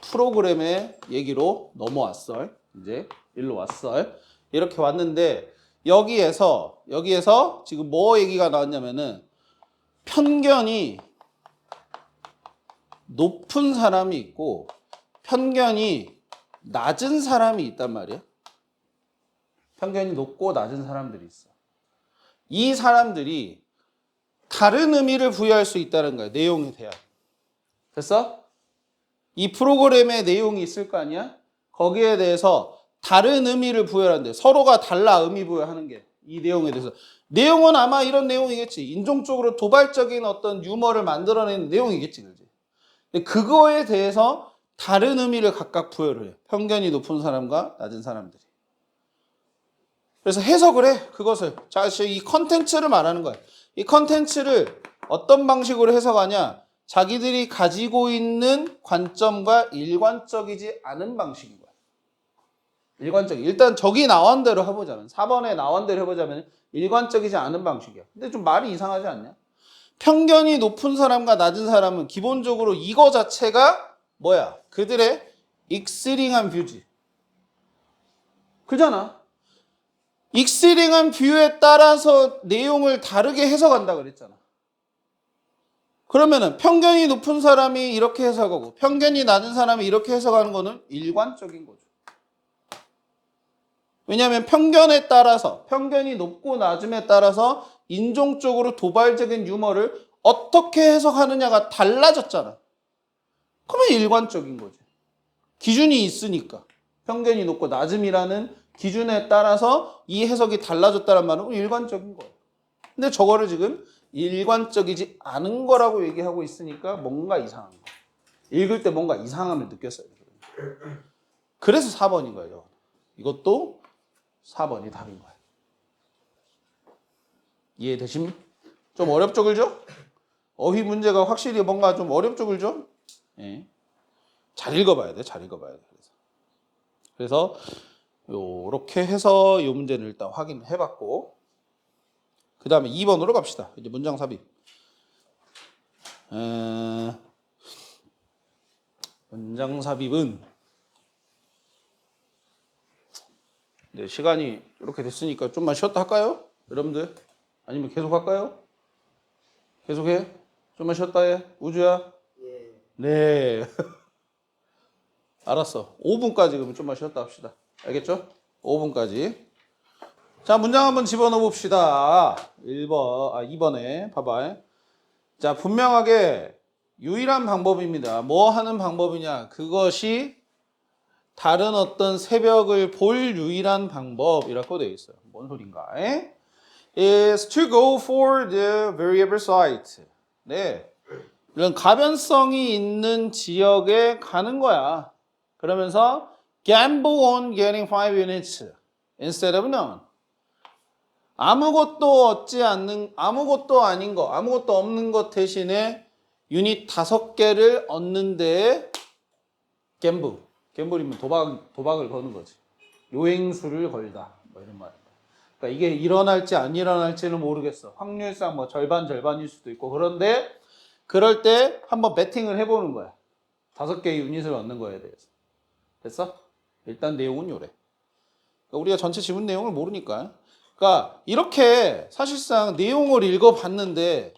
프로그램의 얘기로 넘어왔어. 이제 일로 왔어. 이렇게 왔는데 여기에서 지금 뭐 얘기가 나왔냐면은 편견이 높은 사람이 있고 편견이 낮은 사람이 있단 말이야. 편견이 높고 낮은 사람들이 있어. 이 사람들이 다른 의미를 부여할 수 있다는 거야. 내용에 대한. 됐어? 이 프로그램의 내용이 있을 거 아니야? 거기에 대해서 다른 의미를 부여하는데 서로가 달라 의미 부여하는 게 이 내용에 대해서. 내용은 아마 이런 내용이겠지. 인종적으로 도발적인 어떤 유머를 만들어내는 내용이겠지. 그지? 근데 그거에 대해서 다른 의미를 각각 부여를 해. 편견이 높은 사람과 낮은 사람들이. 그래서 해석을 해. 그것을. 자, 이 컨텐츠를 말하는 거야. 이 컨텐츠를 어떤 방식으로 해석하냐? 자기들이 가지고 있는 관점과 일관적이지 않은 방식인 거야. 일관적이. 일단 저기 나온 대로 해보자면 4번에 나온 대로 해보자면 일관적이지 않은 방식이야. 근데 좀 말이 이상하지 않냐? 편견이 높은 사람과 낮은 사람은 기본적으로 이거 자체가 뭐야? 그들의 익스트림한 뷰지. 그잖아. 익스트림한 뷰에 따라서 내용을 다르게 해석한다 그랬잖아. 그러면은 편견이 높은 사람이 이렇게 해석하고 편견이 낮은 사람이 이렇게 해석하는 거는 일관적인 거죠. 왜냐하면 편견에 따라서 편견이 높고 낮음에 따라서 인종적으로 도발적인 유머를 어떻게 해석하느냐가 달라졌잖아. 그러면 일관적인 거지. 기준이 있으니까 편견이 높고 낮음이라는 기준에 따라서 이 해석이 달라졌다는 말은 일관적인 거예요. 근데 저거를 지금 일관적이지 않은 거라고 얘기하고 있으니까 뭔가 이상한 거. 읽을 때 뭔가 이상함을 느꼈어요. 그래서 4번인 거예요. 이것도 4번이 답인 거예요. 이해되십니까? 좀 어렵죠, 그죠? 어휘 문제가 확실히 뭔가 좀 어렵죠, 그죠? 예. 잘 읽어봐야 돼, 잘 읽어봐야 돼. 그래서 요렇게 해서 이 문제는 일단 확인해봤고, 그 다음에 2번으로 갑시다. 이제 문장 삽입. 문장 삽입은 네, 시간이 이렇게 됐으니까 좀만 쉬었다 할까요? 여러분들? 아니면 계속 할까요? 계속해? 좀만 쉬었다 해? 우주야? 예. 네. 알았어. 5분까지 그러면 좀만 쉬었다 합시다. 알겠죠? 5분까지. 자, 문장 한번 집어넣어 봅시다. 2번에 봐봐. 자, 분명하게 유일한 방법입니다. 뭐 하는 방법이냐? 그것이 다른 어떤 새벽을 볼 유일한 방법이라고 되어 있어요. 뭔 소린가? is to go for the variable site. 네. 이런 가변성이 있는 지역에 가는 거야. 그러면서 gamble on getting 5 units instead of none. 아무것도 얻지 않는, 아무것도 아닌 거, 아무것도 없는 것 대신에 유닛 5개를 얻는 데에 갬블. 갬블이면 도박을 거는 거지. 요행수를 걸다. 뭐 이런 말. 그러니까 이게 일어날지 안 일어날지는 모르겠어. 확률상 뭐 절반일 수도 있고. 그런데 그럴 때 한번 배팅을 해보는 거야. 5개의 유닛을 얻는 거에 대해서. 됐어? 일단 내용은 요래. 그러니까 우리가 전체 지문 내용을 모르니까. 그러니까 이렇게 사실상 내용을 읽어봤는데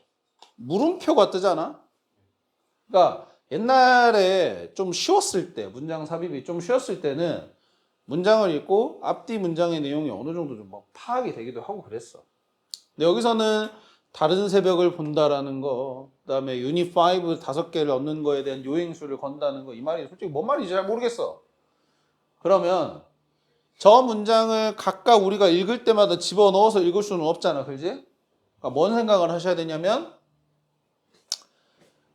물음표가 뜨잖아. 그러니까 옛날에 좀 쉬웠을 때, 문장 삽입이 좀 쉬웠을 때는 문장을 읽고 앞뒤 문장의 내용이 어느 정도 좀 뭐 파악이 되기도 하고 그랬어. 근데 여기서는 다른 새벽을 본다라는 거, 그 다음에 유닛 5 5개를 얻는 거에 대한 요행수를 건다는 거, 이 말이 솔직히 뭔 말인지 잘 모르겠어. 그러면 저 문장을 각각 우리가 읽을 때마다 집어넣어서 읽을 수는 없잖아. 그지? 그러니까 뭔 생각을 하셔야 되냐면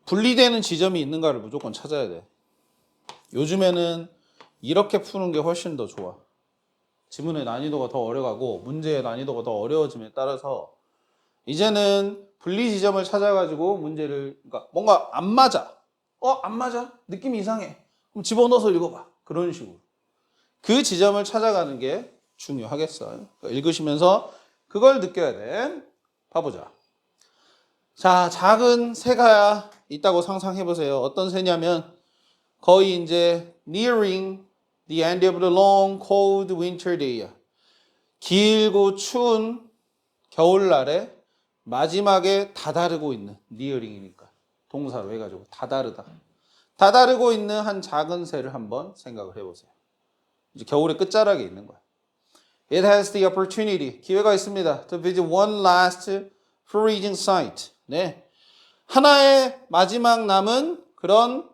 분리되는 지점이 있는가를 무조건 찾아야 돼. 요즘에는 이렇게 푸는 게 훨씬 더 좋아. 지문의 난이도가 더 어려가고 문제의 난이도가 더 어려워짐에 따라서 이제는 분리 지점을 찾아가지고 문제를 그러니까 뭔가 안 맞아. 안 맞아? 느낌이 이상해. 그럼 집어넣어서 읽어봐. 그런 식으로. 그 지점을 찾아가는 게 중요하겠어요. 그러니까 읽으시면서 그걸 느껴야 돼. 봐보자. 자, 작은 새가 있다고 상상해 보세요. 어떤 새냐면 거의 이제 nearing the end of the long cold winter day. 길고 추운 겨울날에 마지막에 다다르고 있는 nearing이니까 동사로 해가지고 다다르다. 다다르고 있는 한 작은 새를 한번 생각을 해보세요. 이제 겨울의 끝자락에 있는 거야. It has the opportunity. 기회가 있습니다. To visit one last foraging site. 네. 하나의 마지막 남은 그런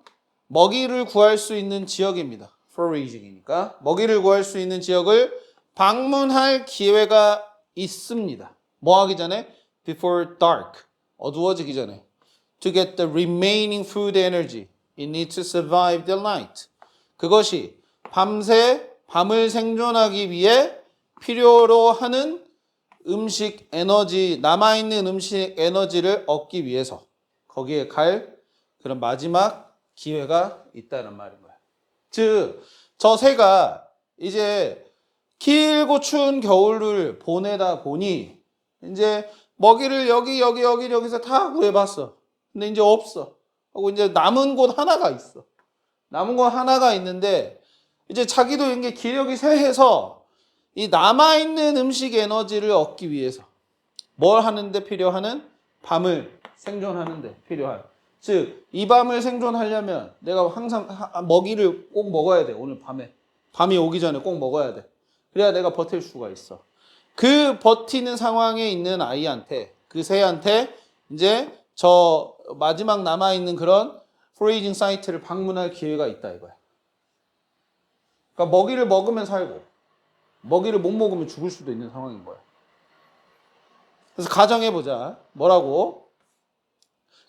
먹이를 구할 수 있는 지역입니다. foraging이니까 먹이를 구할 수 있는 지역을 방문할 기회가 있습니다. 뭐 하기 전에? Before dark. 어두워지기 전에. To get the remaining food energy. It needs to survive the night. 그것이 밤새 밤을 생존하기 위해 필요로 하는 음식 에너지, 남아있는 음식 에너지를 얻기 위해서 거기에 갈 그런 마지막 기회가 있다는 말인 거야. 즉, 저 새가 이제 길고 추운 겨울을 보내다 보니 이제 먹이를 여기서 다 구해봤어. 근데 이제 없어. 하고 이제 남은 곳 하나가 있어. 남은 곳 하나가 있는데 이제 자기도 이게 기력이 쇠해서 이 남아있는 음식 에너지를 얻기 위해서 뭘 하는데 필요하는? 밤을 생존하는데 필요한. 즉, 이 밤을 생존하려면 내가 항상 먹이를 꼭 먹어야 돼. 오늘 밤에. 밤이 오기 전에 꼭 먹어야 돼. 그래야 내가 버틸 수가 있어. 그 버티는 상황에 있는 아이한테, 그 새한테 이제 저 마지막 남아있는 그런 포레이징 사이트를 방문할 기회가 있다 이거야. 그러니까 먹이를 먹으면 살고 먹이를 못 먹으면 죽을 수도 있는 상황인 거야. 그래서 가정해보자. 뭐라고?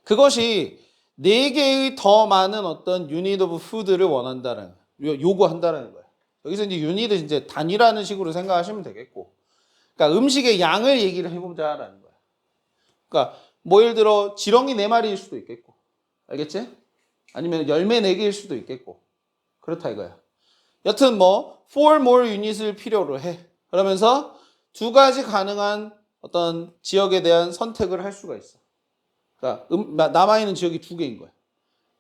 그것이 4개의 더 많은 어떤 유닛 오브 푸드를 원한다는, 요구한다는 거야. 여기서 이제 유닛을 이제 단위라는 식으로 생각하시면 되겠고. 그러니까 음식의 양을 얘기를 해보자라는 거야. 그러니까 뭐 예를 들어 지렁이 4마리일 수도 있겠고. 알겠지? 아니면 열매 4개일 수도 있겠고. 그렇다 이거야. 여튼 뭐 4 more unit을 필요로 해. 그러면서 2가지 가능한 어떤 지역에 대한 선택을 할 수가 있어. 그러니까 남아있는 지역이 2개인 거야.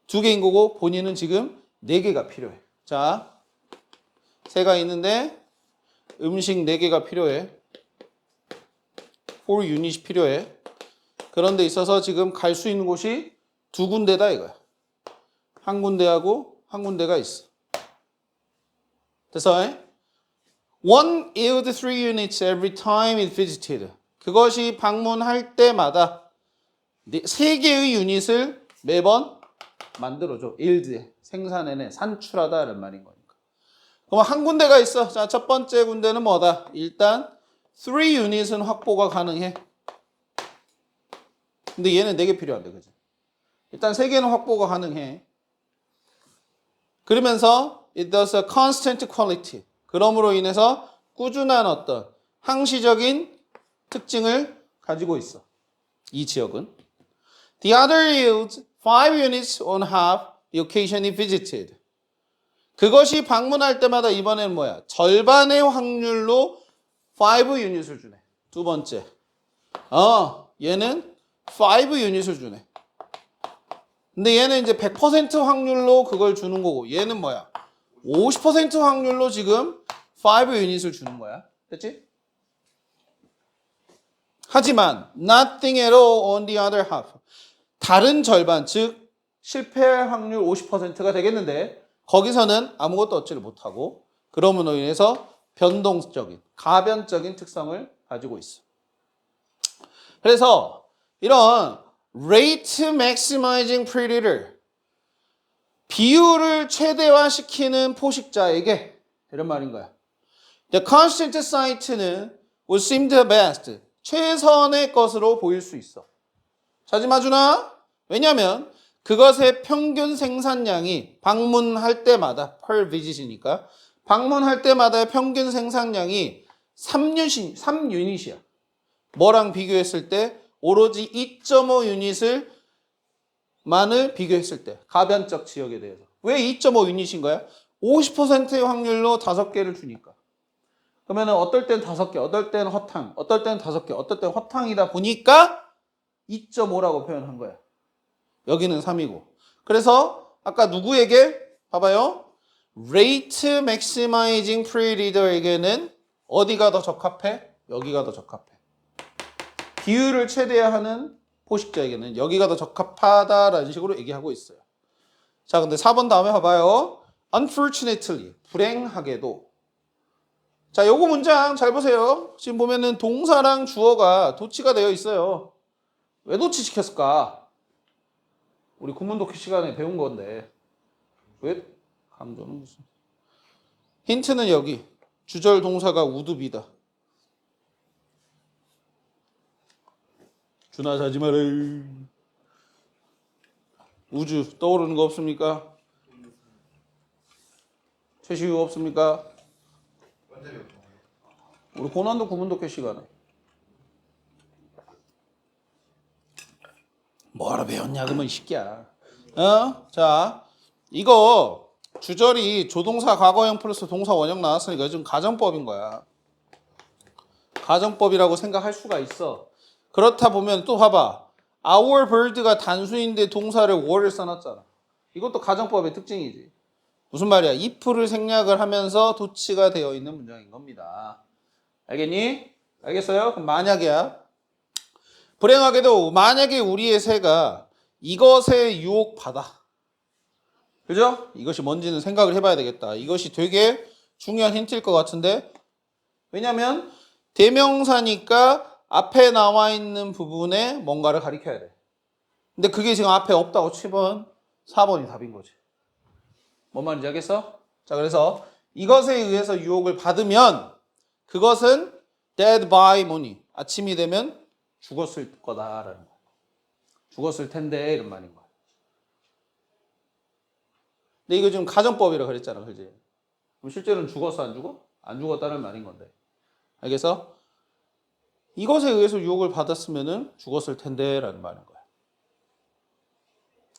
2개인 거고 본인은 지금 4개가 필요해. 자, 새가 있는데 음식 4개가 필요해. 4 유닛이 필요해. 그런 데 있어서 지금 갈 수 있는 곳이 2군데다 이거야. 한 군데하고 한 군데가 있어. 됐어? One yield 3 units every time it visited. 그것이 방문할 때마다 3개의 유닛을 매번 만들어줘. yield, 생산해내, 산출하다라는 말인 거니까. 그럼 한 군데가 있어. 자, 첫 번째 군데는 뭐다? 일단 3 유닛은 확보가 가능해. 근데 얘는 4개 필요한데, 그지? 일단 3개는 확보가 가능해. 그러면서 it does a constant quality. 그럼으로 인해서 꾸준한 어떤 항시적인 특징을 가지고 있어. 이 지역은. The other yields 5 units on half the occasion it visited. 그것이 방문할 때마다 이번에는 뭐야? 절반의 확률로 5 유닛을 주네. 두 번째. 얘는 5 유닛을 주네. 근데 얘는 이제 100% 확률로 그걸 주는 거고 얘는 뭐야? 50% 확률로 지금 5 유닛을 주는 거야. 됐지? 하지만 nothing at all on the other half. 다른 절반, 즉 실패할 확률 50%가 되겠는데 거기서는 아무것도 얻지를 못하고 그럼으로 인해서 변동적인, 가변적인 특성을 가지고 있어. 그래서 이런 rate maximizing predator, 비율을 최대화시키는 포식자에게 이런 말인 거야. The constant site는 would seem the best, 최선의 것으로 보일 수 있어. 자지마주나? 왜냐하면 그것의 평균 생산량이 방문할 때마다 per visit이니까 방문할 때마다의 평균 생산량이 3유닛이야. 뭐랑 비교했을 때? 오로지 2.5 유닛을 만을 비교했을 때 가변적 지역에 대해서. 왜 2.5 유닛인 거야? 50%의 확률로 5개를 주니까. 그러면 어떨 땐 5개, 어떨 땐 허탕, 어떨 땐 5개, 어떨 땐 허탕이다 보니까 2.5라고 표현한 거야. 여기는 3이고. 그래서 아까 누구에게? 봐봐요. Rate Maximizing Pre-Reader에게는 어디가 더 적합해? 여기가 더 적합해. 비율을 최대화하는 포식자에게는 여기가 더 적합하다라는 식으로 얘기하고 있어요. 자, 근데 4번 다음에 봐봐요. Unfortunately, 불행하게도. 자, 요거 문장 잘 보세요. 지금 보면은 동사랑 주어가 도치가 되어 있어요. 왜 도치시켰을까? 우리 국문독해 시간에 배운 건데. 왜? 감정은 무슨. 힌트는 여기. 주절 동사가 우드비다. 준아 자지 마라. 우주 떠오르는 거 없습니까? 최시우 없습니까? 완전히 없죠. 우리 고난도 구문독해 시간에 뭐하러 배웠냐 그러면 이 새끼야. 자, 이거 주절이 조동사 과거형 플러스 동사 원형 나왔으니까 지금 가정법인 거야. 가정법이라고 생각할 수가 있어. 그렇다 보면 또 봐봐. Our bird가 단수인데 동사를 were를 써놨잖아. 이것도 가정법의 특징이지. 무슨 말이야? if를 생략을 하면서 도치가 되어 있는 문장인 겁니다. 알겠니? 알겠어요? 그럼 만약이야. 불행하게도 만약에 우리의 새가 이것에 유혹받아. 그죠? 이것이 뭔지는 생각을 해봐야 되겠다. 이것이 되게 중요한 힌트일 것 같은데. 왜냐면 대명사니까 앞에 나와 있는 부분에 뭔가를 가리켜야 돼. 근데 그게 지금 앞에 없다고 치면 4번이 답인 거지. 뭔 말인지 알겠어? 자, 그래서 이것에 의해서 유혹을 받으면 그것은 dead by morning. 아침이 되면 죽었을 거다라는 거야. 죽었을 텐데 이런 말인 거야. 근데 이거 지금 가정법이라 그랬잖아. 그지? 그럼 실제로는 죽었어 안 죽어? 안 죽었다는 말인 건데. 알겠어? 이것에 의해서 유혹을 받았으면은 죽었을 텐데 라는 말인 거야.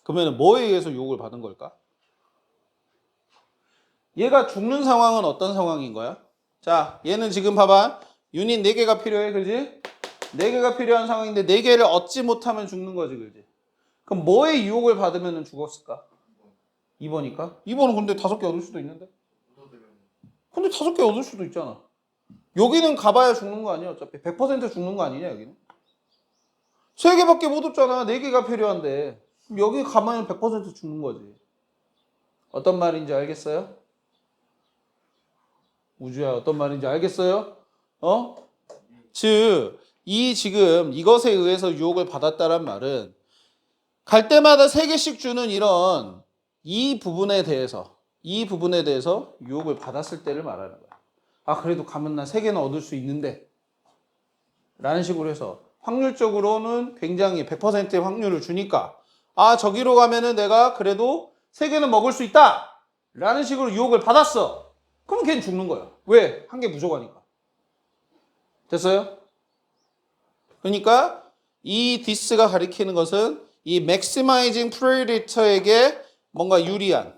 그러면 뭐에 의해서 유혹을 받은 걸까? 얘가 죽는 상황은 어떤 상황인 거야? 자, 얘는 지금 봐봐. 유닛 4개가 필요해. 그지? 4개가 필요한 상황인데 4개를 얻지 못하면 죽는 거지. 그지? 그럼 뭐에 유혹을 받으면 죽었을까? 2번이니까? 2번은 근데 5개 얻을 수도 있는데? 근데 5개 얻을 수도 있잖아. 여기는 가봐야 죽는 거 아니야? 어차피 100% 죽는 거 아니냐 여기는? 3개밖에 못 얻잖아. 4개가 필요한데. 그럼 여기 가면 100% 죽는 거지. 어떤 말인지 알겠어요? 우주야, 어떤 말인지 알겠어요? 즉, 지금 이것에 의해서 유혹을 받았다란 말은 갈 때마다 3개씩 주는 이 부분에 대해서 유혹을 받았을 때를 말하는 거야. 아, 그래도 가면 나 3개는 얻을 수 있는데 라는 식으로 해서 확률적으로는 굉장히 100%의 확률을 주니까 아, 저기로 가면은 내가 그래도 3개는 먹을 수 있다 라는 식으로 유혹을 받았어. 그럼 걔는 죽는 거야. 왜? 1개 부족하니까. 됐어요? 그러니까 이 this가 가리키는 것은 이 maximizing predator에게 뭔가 유리한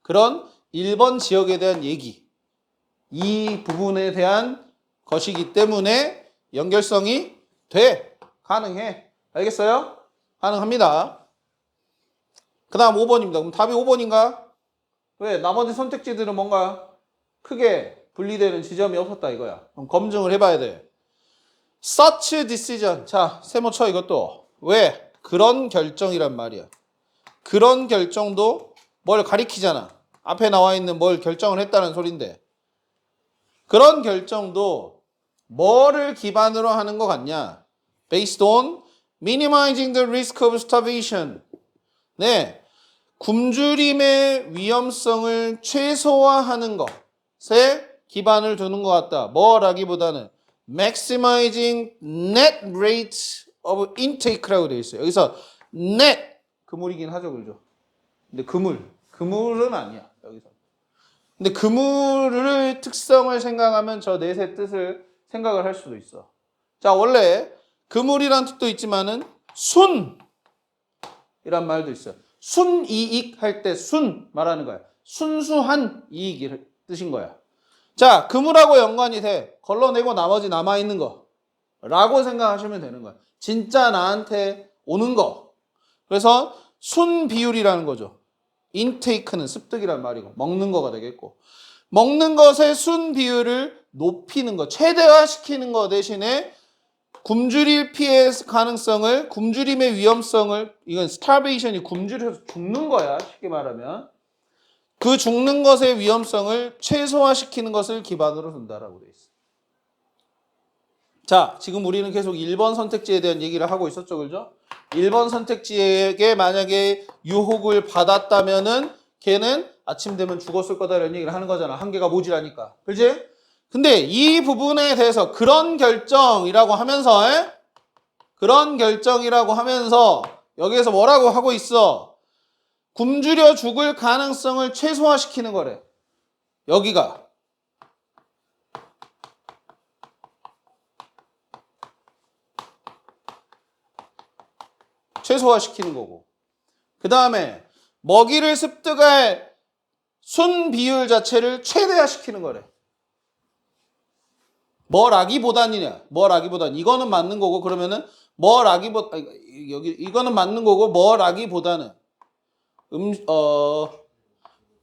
그런 1번 지역에 대한 얘기, 이 부분에 대한 것이기 때문에 연결성이 돼. 가능해. 알겠어요? 가능합니다. 그 다음 5번입니다. 그럼 답이 5번인가? 왜? 나머지 선택지들은 뭔가 크게 분리되는 지점이 없었다 이거야. 그럼 검증을 해봐야 돼. Such decision. 자, 세모 쳐 이것도. 왜? 그런 결정이란 말이야. 그런 결정도 뭘 가리키잖아. 앞에 나와 있는 뭘 결정을 했다는 소린데. 그런 결정도 뭐를 기반으로 하는 것 같냐? Based on minimizing the risk of starvation. 네, 굶주림의 위험성을 최소화하는 것에 기반을 두는 것 같다. 뭐라기보다는 maximizing net rate of intake라고 되어 있어요. 여기서 net 그물이긴 하죠, 그죠? 근데 그물은 아니야, 여기서. 근데 그물의 특성을 생각하면 저 넷의 뜻을 생각을 할 수도 있어. 자, 원래 그물이란 뜻도 있지만은 순이란 말도 있어요. 순이익 할 때 순 말하는 거야. 순수한 이익이 뜻인 거야. 자, 그물하고 연관이 돼. 걸러내고 나머지 남아있는 거 라고 생각하시면 되는 거야. 진짜 나한테 오는 거. 그래서 순 비율이라는 거죠. 인테이크는 습득이란 말이고 먹는 거가 되겠고, 먹는 것의 순 비율을 높이는 거, 최대화시키는 거 대신에 굶주릴 피해 가능성을, 굶주림의 위험성을, 이건 스타베이션이 굶주려서 죽는 거야, 쉽게 말하면. 그 죽는 것의 위험성을 최소화시키는 것을 기반으로 둔다라고 돼 있어. 자, 지금 우리는 계속 1번 선택지에 대한 얘기를 하고 있었죠, 그죠? 1번 선택지에게 만약에 유혹을 받았다면은 걔는 아침 되면 죽었을 거다 이런 얘기를 하는 거잖아. 한계가 모자라니까. 그지? 근데 이 부분에 대해서 그런 결정이라고 하면서 여기에서 뭐라고 하고 있어? 굶주려 죽을 가능성을 최소화시키는 거래. 여기가. 최소화시키는 거고. 그 다음에 먹이를 습득할 순 비율 자체를 최대화시키는 거래. 뭐라기보다니냐. 이거는 맞는 거고, 그러면은 이거는 맞는 거고, 뭐라기보다는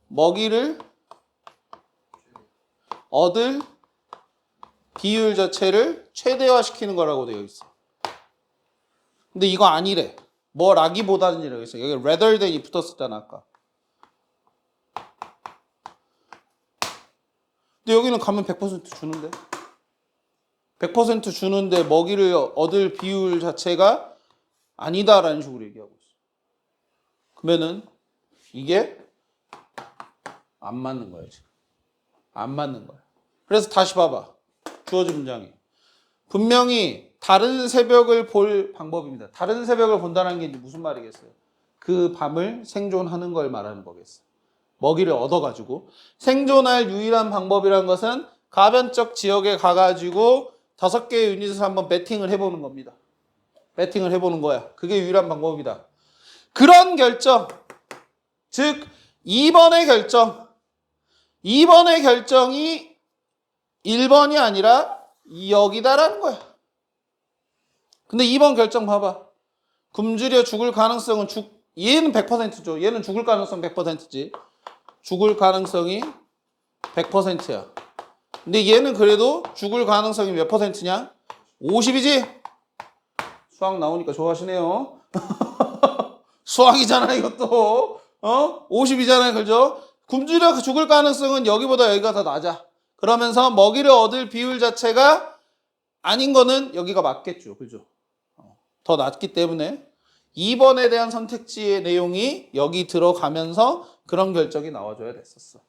먹이를 얻을 비율 자체를 최대화시키는 거라고 되어 있어. 근데 이거 아니래. 뭐라기보다는이라고 했어. 여기 rather than이 붙었었잖아, 아까. 근데 여기는 가면 100% 주는데. 100% 주는데 먹이를 얻을 비율 자체가 아니다라는 식으로 얘기하고 있어. 그러면은 이게 안 맞는 거야, 지금. 안 맞는 거야. 그래서 다시 봐봐. 주어진 문장이. 분명히 다른 새벽을 볼 방법입니다. 다른 새벽을 본다는 게 무슨 말이겠어요? 그 밤을 생존하는 걸 말하는 거겠어. 먹이를 얻어가지고. 생존할 유일한 방법이란 것은 가변적 지역에 가가지고 5개의 유닛을 한번 배팅을 해보는 겁니다. 배팅을 해보는 거야. 그게 유일한 방법이다. 그런 결정, 즉 2번의 결정이 1번이 아니라 여기다라는 거야. 근데 2번 결정 봐봐. 굶주려 죽을 가능성은 얘는 100%죠. 얘는 죽을 가능성 100%지. 죽을 가능성이 100%야. 근데 얘는 그래도 죽을 가능성이 몇 %냐? 50이지? 수학 나오니까 좋아하시네요. 수학이잖아, 이것도. 50이잖아요, 그죠? 굶주려 죽을 가능성은 여기보다 여기가 더 낮아. 그러면서 먹이를 얻을 비율 자체가 아닌 거는 여기가 맞겠죠, 그죠? 더 낮기 때문에 2번에 대한 선택지의 내용이 여기 들어가면서 그런 결정이 나와줘야 됐었어.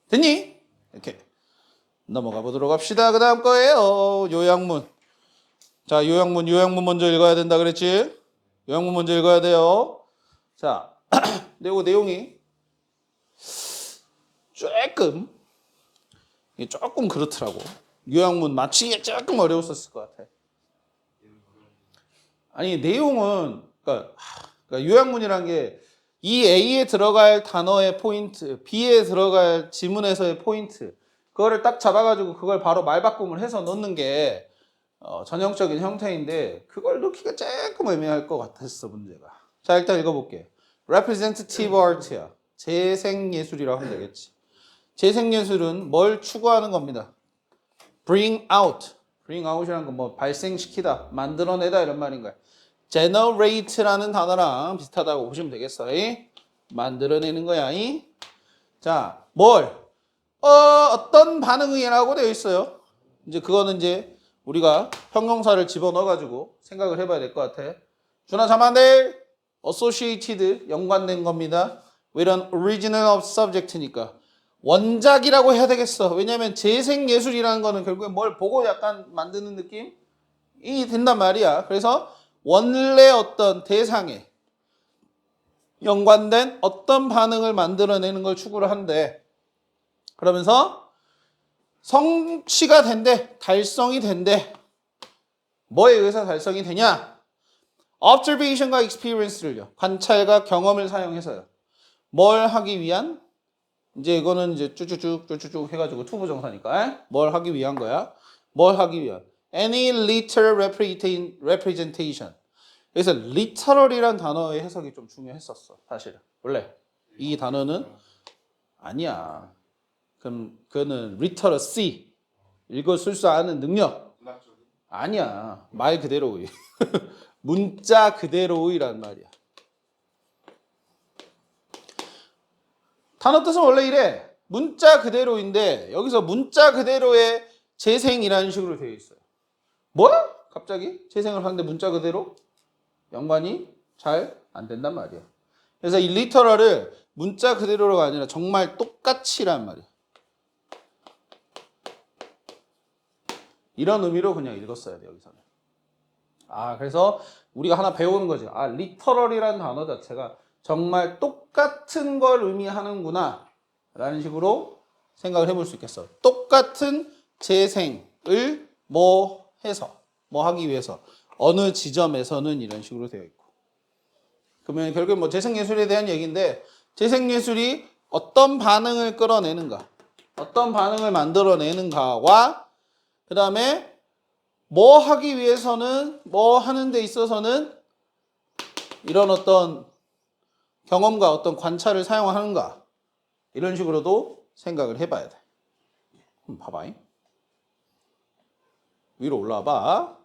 됐니? 이렇게 넘어가 보도록 합시다. 그 다음 거예요. 요약문. 자, 요약문 먼저 읽어야 된다 그랬지? 요약문 먼저 읽어야 돼요. 자, 근데 이 내용이 조금 그렇더라고. 요약문 맞히기 조금 어려웠었을 것 같아. 아니, 내용은, 그러니까 요약문이란 게 이 A에 들어갈 단어의 포인트, B에 들어갈 지문에서의 포인트, 그거를 딱 잡아가지고 그걸 바로 말바꿈을 해서 넣는 게 전형적인 형태인데 그걸 넣기가 조금 애매할 것 같았어, 문제가. 자, 일단 읽어볼게. Representative art야. 재생예술이라고 하면 되겠지. 재생예술은 뭘 추구하는 겁니다. Bring out이라는 건 뭐 발생시키다, 만들어내다 이런 말인 거야. generate라는 단어랑 비슷하다고 보시면 되겠어. 만들어내는 거야. 자, 어떤 반응이라고 되어 있어요. 이제 그거는 이제 우리가 형용사를 집어넣어가지고 생각을 해봐야 될 것 같아. 준아 자만들 associated 연관된 겁니다. with an original of subject니까 원작이라고 해야 되겠어. 왜냐하면 재생예술이라는 거는 결국에 뭘 보고 약간 만드는 느낌이 된단 말이야. 그래서 원래 어떤 대상에 연관된 어떤 반응을 만들어내는 걸 추구를 한대. 그러면서 성취가 된대. 달성이 된대. 뭐에 의해서 달성이 되냐? observation과 experience를요. 관찰과 경험을 사용해서요. 뭘 하기 위한? 이제 이거는 이제 쭈쭈쭉 해가지고 투부정사니까 뭘 하기 위한 거야? 뭘 하기 위한? Any literal representation. 그래서 literal이란 단어의 해석이 좀 중요했었어. 사실은. 원래 이 단어는 아니야. 그럼 그거는 literacy. 읽어 쓸 수 아는 능력. 문학적인. 아니야. 말 그대로의. 문자 그대로의란 말이야. 단어 뜻은 원래 이래. 문자 그대로인데 여기서 문자 그대로의 재생이라는 식으로 되어 있어요. 뭐야? 갑자기 재생을 하는데 문자 그대로? 연관이 잘 안 된단 말이야. 그래서 이 리터럴을 문자 그대로가 아니라 정말 똑같이란 말이야. 이런 의미로 그냥 읽었어야 돼 여기서는. 그래서 우리가 하나 배우는 거지. 리터럴이라는 단어 자체가 정말 똑같은 걸 의미하는구나 라는 식으로 생각을 해볼 수 있겠어. 똑같은 재생을 뭐 해서 뭐 하기 위해서 어느 지점에서는 이런 식으로 되어 있고. 그러면 결국 뭐 재생예술에 대한 얘기인데 재생예술이 어떤 반응을 끌어내는가 어떤 반응을 만들어내는가와 그 다음에 뭐 하기 위해서는 뭐 하는 데 있어서는 이런 어떤 경험과 어떤 관찰을 사용하는가 이런 식으로도 생각을 해봐야 돼. 봐봐. 위로 올라와봐.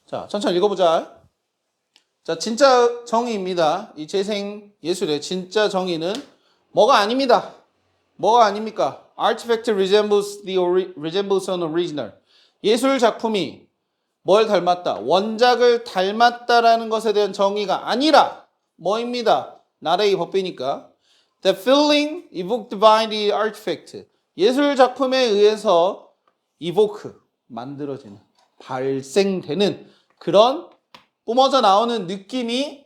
자, 천천히 읽어보자. 자, 진짜 정의입니다. 이 재생 예술의 진짜 정의는 뭐가 아닙니다. 뭐가 아닙니까? Artifact resembles an original. 예술 작품이 뭘 닮았다? 원작을 닮았다라는 것에 대한 정의가 아니라 뭐입니다? 나라의 법비니까. The feeling evoked by the artifact. 예술 작품에 의해서 evoke, 만들어지는, 발생되는 그런 뿜어져 나오는 느낌이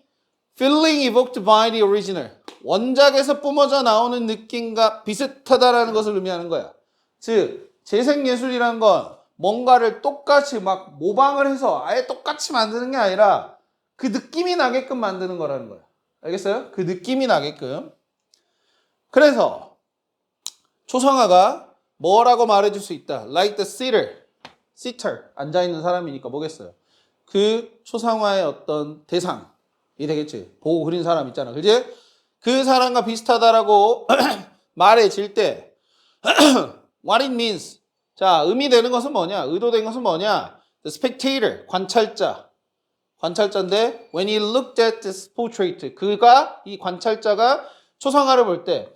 feeling evoked by the original. 원작에서 뿜어져 나오는 느낌과 비슷하다라는 것을 의미하는 거야. 즉, 재생예술이란 건 뭔가를 똑같이 막 모방을 해서 아예 똑같이 만드는 게 아니라 그 느낌이 나게끔 만드는 거라는 거야. 알겠어요? 그 느낌이 나게끔. 그래서 초상화가 뭐라고 말해줄 수 있다. Like the sitter. 앉아있는 사람이니까 뭐겠어요? 그 초상화의 어떤 대상이 되겠지. 보고 그린 사람 있잖아. 그지? 그 사람과 비슷하다라고 말해질 때 what it means. 자, 의미되는 것은 뭐냐? 의도된 것은 뭐냐? The spectator, 관찰자인데 when he looked at this portrait, 그가 이 관찰자가 초상화를 볼 때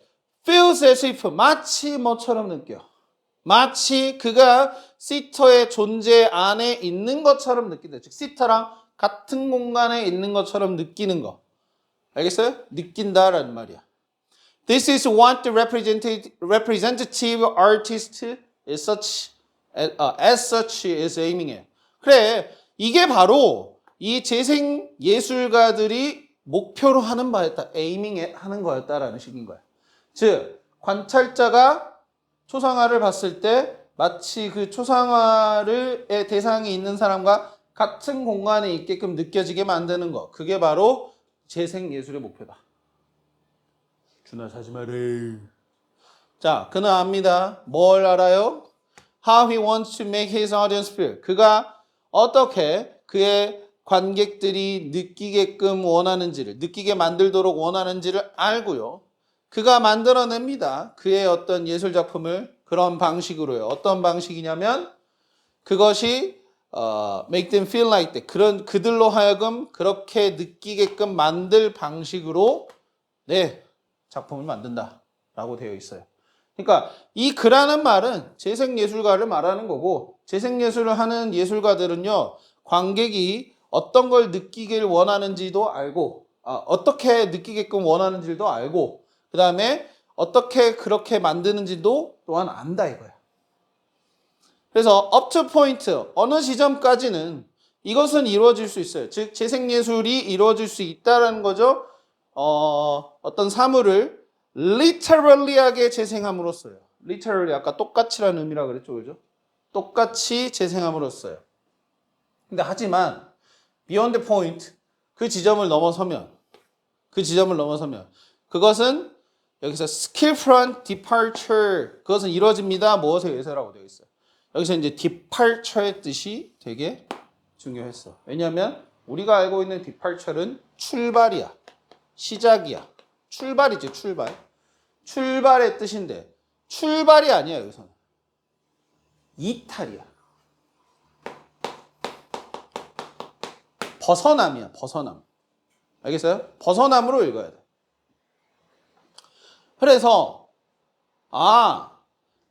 feels as if 마치 뭐처럼 느껴. 마치 그가 시터의 존재 안에 있는 것처럼 느낀다. 즉 시터랑 같은 공간에 있는 것처럼 느끼는 거. 알겠어요? 느낀다라는 말이야. This is what the representative artist is such as such is aiming at. 그래, 이게 바로 이 재생 예술가들이 목표로 하는 바였다. aiming at 하는 거였다라는 식인 거야. 즉, 관찰자가 초상화를 봤을 때 마치 그 초상화의 대상이 있는 사람과 같은 공간에 있게끔 느껴지게 만드는 거. 그게 바로 재생 예술의 목표다. 준아 사지 말래. 자, 그는 압니다. 뭘 알아요? How he wants to make his audience feel. 그가 어떻게 그의 관객들이 느끼게끔 원하는지를, 느끼게 만들도록 원하는지를 알고요. 그가 만들어냅니다. 그의 어떤 예술 작품을 그런 방식으로요. 어떤 방식이냐면 그것이 make them feel like that. 그런 그들로 하여금 그렇게 느끼게끔 만들 방식으로 작품을 만든다라고 되어 있어요. 그러니까 이 그라는 말은 재생예술가를 말하는 거고 재생예술을 하는 예술가들은요. 관객이 어떤 걸 느끼길 원하는지도 알고 어떻게 느끼게끔 원하는지도 알고 그 다음에 어떻게 그렇게 만드는지도 또한 안다 이거야. 그래서 up to point, 어느 지점까지는 이것은 이루어질 수 있어요. 즉 재생예술이 이루어질 수 있다라는 거죠. 어떤 사물을 literally하게 재생함으로써요. literally 아까 똑같이라는 의미라 그랬죠, 그죠? 똑같이 재생함으로써요. 근데 하지만 beyond the point 그 지점을 넘어서면 그것은 여기서 skillful departure 그것은 이루어집니다. 무엇에 의해서라고 되어 있어요. 여기서 이제 departure의 뜻이 되게 중요했어. 왜냐하면 우리가 알고 있는 departure는 출발이야. 시작이야. 출발이지, 출발. 출발의 뜻인데 출발이 아니야, 여기서는. 이탈이야. 벗어남이야, 벗어남. 알겠어요? 벗어남으로 읽어야 돼. 그래서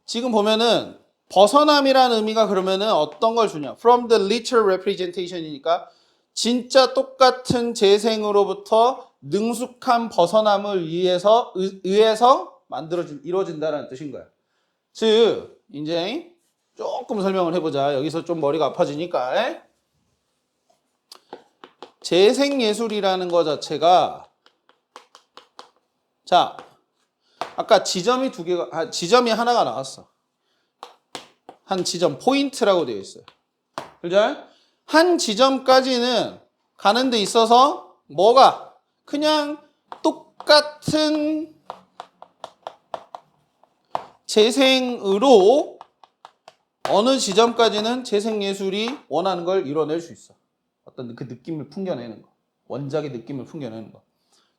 지금 보면은 벗어남이라는 의미가 그러면은 어떤 걸 주냐? From the literal representation이니까 진짜 똑같은 재생으로부터 능숙한 벗어남을 의해서 이루어진다는 뜻인 거야. 즉 이제 조금 설명을 해보자. 여기서 좀 머리가 아파지니까. 재생예술이라는 것 자체가 자 아까 지점이 지점이 하나가 나왔어. 한 지점 포인트라고 되어 있어요. 그죠? 한 지점까지는 가는 데 있어서 뭐가 그냥 똑같은 재생으로 어느 지점까지는 재생예술이 원하는 걸 이뤄낼 수 있어. 어떤 그 느낌을 풍겨내는 거. 원작의 느낌을 풍겨내는 거.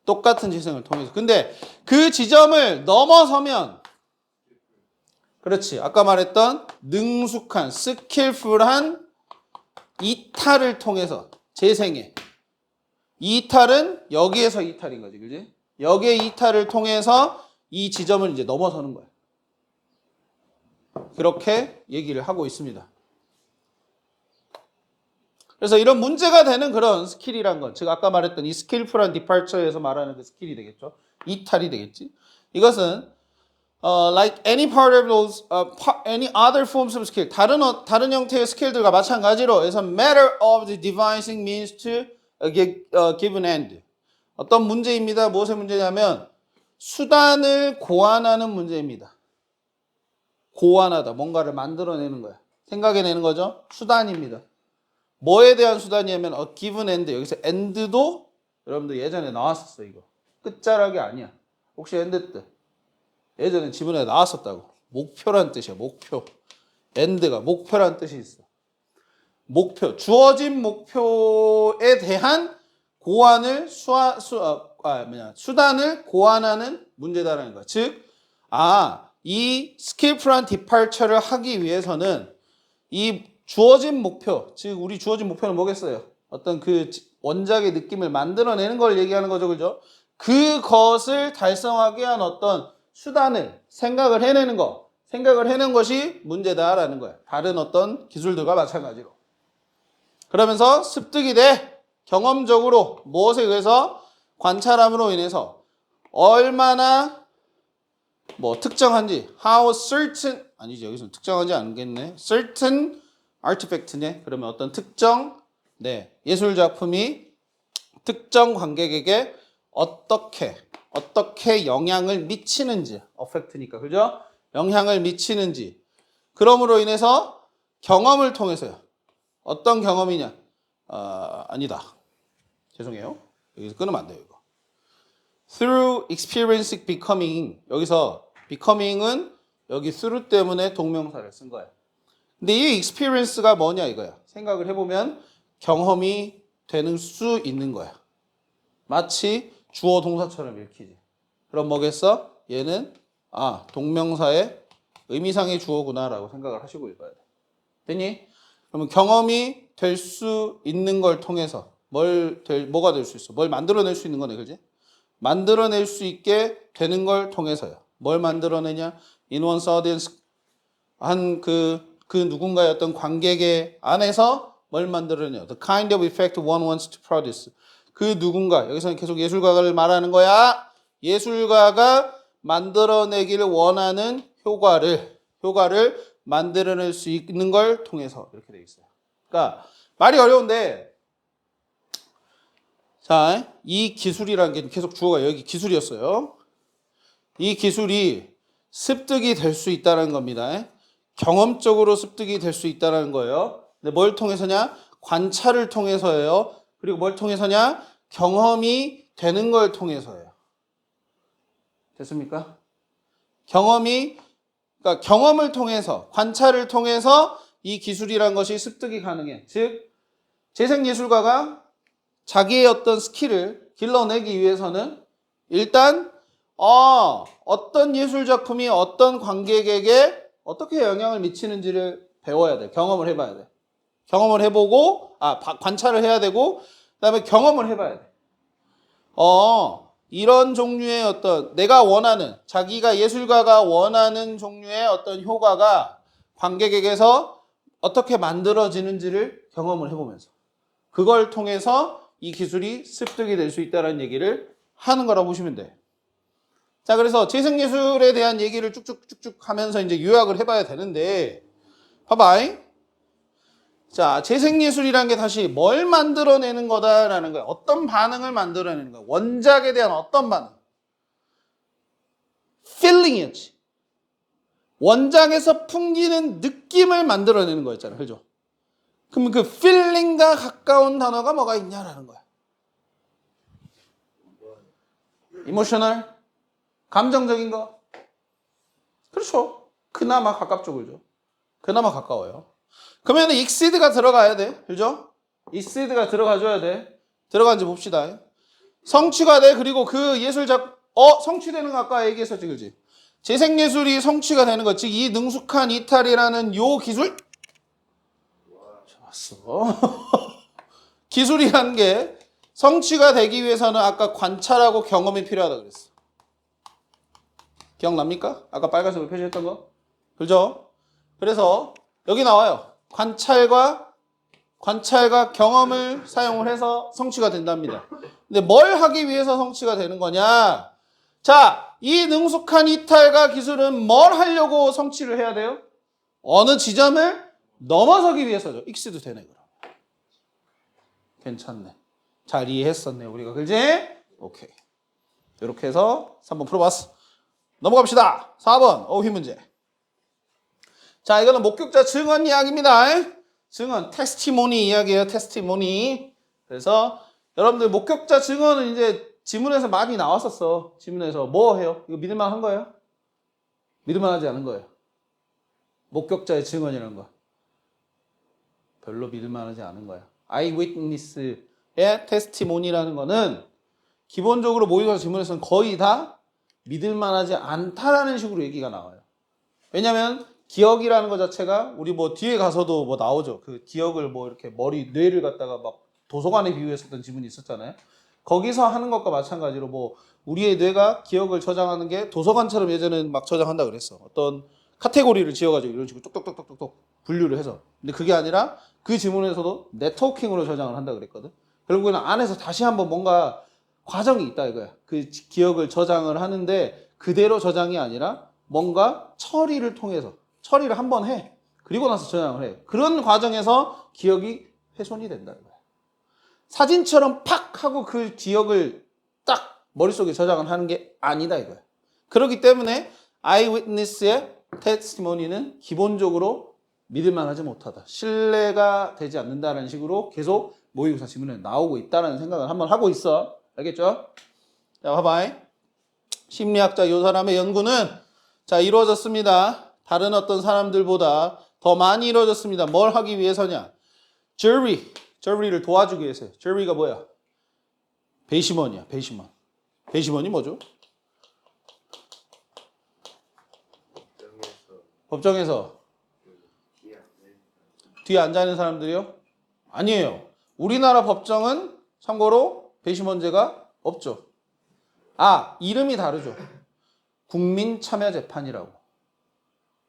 똑같은 재생을 통해서. 근데 그 지점을 넘어서면 그렇지. 아까 말했던 능숙한, 스킬풀한 이탈을 통해서 재생해. 이탈은 여기에서 이탈인 거지. 그지? 여기의 이탈을 통해서 이 지점을 이제 넘어서는 거야. 그렇게 얘기를 하고 있습니다. 그래서 이런 문제가 되는 그런 스킬이란 건, 즉 아까 말했던 이 스킬풀한 디파처에서 말하는 그 스킬이 되겠죠. 이탈이 되겠지. 이것은 like any part of those, any other forms of skill, 다른 형태의 스킬들과 마찬가지로 is a matter of the devising means to give an end. 어떤 문제입니다. 무엇의 문제냐면 수단을 고안하는 문제입니다. 고안하다, 뭔가를 만들어내는 거야. 생각해내는 거죠. 수단입니다. 뭐에 대한 수단이냐면 given end. 여기서 end도 여러분들 예전에 나왔었어. 이거 끝자락이 아니야. 혹시 end 뜻 예전에 지문에 나왔었다고. 목표란 뜻이야. 목표. end가 목표란 뜻이 있어. 목표, 주어진 목표에 대한 고안을 수단을 고안하는 문제다라는 거야. 즉, 이 skillful한 departure를 하기 위해서는 이 주어진 목표, 즉 우리 주어진 목표는 뭐겠어요? 어떤 그 원작의 느낌을 만들어내는 걸 얘기하는 거죠, 그죠? 그것을 달성하기 위한 어떤 수단을 생각을 해내는 것이 문제다라는 거야. 다른 어떤 기술들과 마찬가지로. 그러면서 습득이 돼 경험적으로 무엇에 의해서 관찰함으로 인해서 얼마나 특정한지 how certain 아니지 여기서 특정한지 않겠네. certain artifact네. 그러면 어떤 특정 예술 작품이 특정 관객에게 어떻게 영향을 미치는지 affect니까 그죠? 영향을 미치는지 그럼으로 인해서 경험을 통해서요. 어떤 경험이냐? 아니다. 죄송해요. 여기서 끊으면 안 돼요, 이거. Through experiencing becoming. 여기서 becoming은 여기 through 때문에 동명사를 쓴 거예요. 근데 이 experience가 뭐냐 이거야. 생각을 해보면 경험이 되는 수 있는 거야. 마치 주어 동사처럼 읽히지. 그럼 뭐겠어? 얘는 동명사의 의미상의 주어구나라고 생각을 하시고 읽어야 돼. 됐니? 그러면 경험이 될 수 있는 걸 통해서 뭐가 될 수 있어? 뭘 만들어낼 수 있는 거네, 그지? 만들어낼 수 있게 되는 걸 통해서요. 뭘 만들어내냐? In one's audience 그 누군가의 어떤 관객의 안에서 뭘 만들어내냐? The kind of effect one wants to produce. 그 누군가 여기서는 계속 예술가를 말하는 거야. 예술가가 만들어내기를 원하는 효과를 만들어낼 수 있는 걸 통해서 이렇게 돼 있어요. 그러니까 말이 어려운데 자, 이 기술이라는 게 계속 주어가 여기 기술이었어요. 이 기술이 습득이 될 수 있다는 겁니다. 경험적으로 습득이 될 수 있다는 거예요. 근데 뭘 통해서냐? 관찰을 통해서예요. 그리고 뭘 통해서냐? 경험이 되는 걸 통해서예요. 됐습니까? 그러니까 경험을 통해서, 관찰을 통해서 이 기술이란 것이 습득이 가능해. 즉, 재생예술가가 자기의 어떤 스킬을 길러내기 위해서는 일단 어떤 예술작품이 어떤 관객에게 어떻게 영향을 미치는지를 배워야 돼. 경험을 해봐야 돼. 경험을 해보고, 관찰을 해야 되고, 그 다음에 경험을 해봐야 돼. 이런 종류의 어떤 내가 원하는, 자기가 예술가가 원하는 종류의 어떤 효과가 관객에게서 어떻게 만들어지는지를 경험을 해보면서 그걸 통해서 이 기술이 습득이 될 수 있다는 얘기를 하는 거라고 보시면 돼. 자, 그래서 재생예술에 대한 얘기를 쭉쭉쭉쭉 하면서 이제 요약을 해봐야 되는데, 봐봐. 자, 재생예술이란 게 다시 뭘 만들어내는 거다라는 거야. 어떤 반응을 만들어내는 거야. 원작에 대한 어떤 반응. feeling이었지. 원작에서 풍기는 느낌을 만들어내는 거였잖아. 그죠? 그럼 그 feeling과 가까운 단어가 뭐가 있냐라는 거야. emotional? 감정적인 거? 그렇죠. 그나마 가깝죠. 그죠? 그나마 가까워요. 그러면 exceed가 들어가야 돼. 그죠? exceed가 들어가줘야 돼. 들어간지 봅시다. 성취가 돼. 그리고 그 예술작, 성취되는 거 아까 얘기했었지. 그지? 재생예술이 성취가 되는 것. 즉, 이 능숙한 이탈이라는 요 기술? 좋았어. 기술이라는 게 성취가 되기 위해서는 아까 관찰하고 경험이 필요하다 그랬어. 기억납니까? 아까 빨간색으로 표시했던 거? 그죠? 그래서 여기 나와요. 관찰과 경험을 사용을 해서 성취가 된답니다. 근데 뭘 하기 위해서 성취가 되는 거냐? 자, 이 능숙한 이탈과 기술은 뭘 하려고 성취를 해야 돼요? 어느 지점을 넘어서기 위해서죠. 익스도 되네, 그럼. 괜찮네. 잘 이해했었네, 우리가. 그지? 오케이. 이렇게 해서 3번 풀어봤어. 넘어갑시다. 4번 어휘 문제. 자, 이거는 목격자 증언 이야기입니다. 증언, 테스티모니 이야기예요. 테스티모니. 그래서 여러분들 목격자 증언은 이제 지문에서 많이 나왔었어. 지문에서 뭐 해요? 이거 믿을만 한 거예요? 믿을만 하지 않은 거예요. 목격자의 증언이라는 거. 별로 믿을만 하지 않은 거야. 아이위트니스의 테스티모니라는 거는 기본적으로 모의고사 지문에서는 거의 다 믿을만하지 않다라는 식으로 얘기가 나와요. 왜냐면 기억이라는 것 자체가 우리 뭐 뒤에 가서도 뭐 나오죠. 그 기억을 뭐 이렇게 뇌를 갖다가 막 도서관에 비유했었던 지문이 있었잖아요. 거기서 하는 것과 마찬가지로 뭐 우리의 뇌가 기억을 저장하는 게 도서관처럼 예전에는 막 저장한다 그랬어. 어떤 카테고리를 지어가지고 이런 식으로 똑똑똑똑똑 분류를 해서. 근데 그게 아니라 그 지문에서도 네트워킹으로 저장을 한다 그랬거든. 결국에는 안에서 다시 한번 뭔가 과정이 있다 이거야. 그 기억을 저장을 하는데 그대로 저장이 아니라 뭔가 처리를 통해서 처리를 한번 해. 그리고 나서 저장을 해. 그런 과정에서 기억이 훼손이 된다 이거야. 사진처럼 팍 하고 그 기억을 딱 머릿속에 저장을 하는 게 아니다 이거야. 그렇기 때문에 아이위트니스의 테스티모니는 기본적으로 믿을만하지 못하다. 신뢰가 되지 않는다는 식으로 계속 모의고사 지문에 나오고 있다는 생각을 한번 하고 있어. 알겠죠? 자, 봐봐. 심리학자 요 사람의 연구는 자 이루어졌습니다. 다른 어떤 사람들보다 더 많이 이루어졌습니다. 뭘 하기 위해서냐? jury를 도와주기 위해서요. jury가 뭐야? 배심원이야. 배심원. 배심원이 뭐죠? 법정에서 뒤에 앉아있는 사람들이요? 아니에요. 우리나라 법정은 참고로 배심원제가 없죠. 이름이 다르죠. 국민참여재판이라고.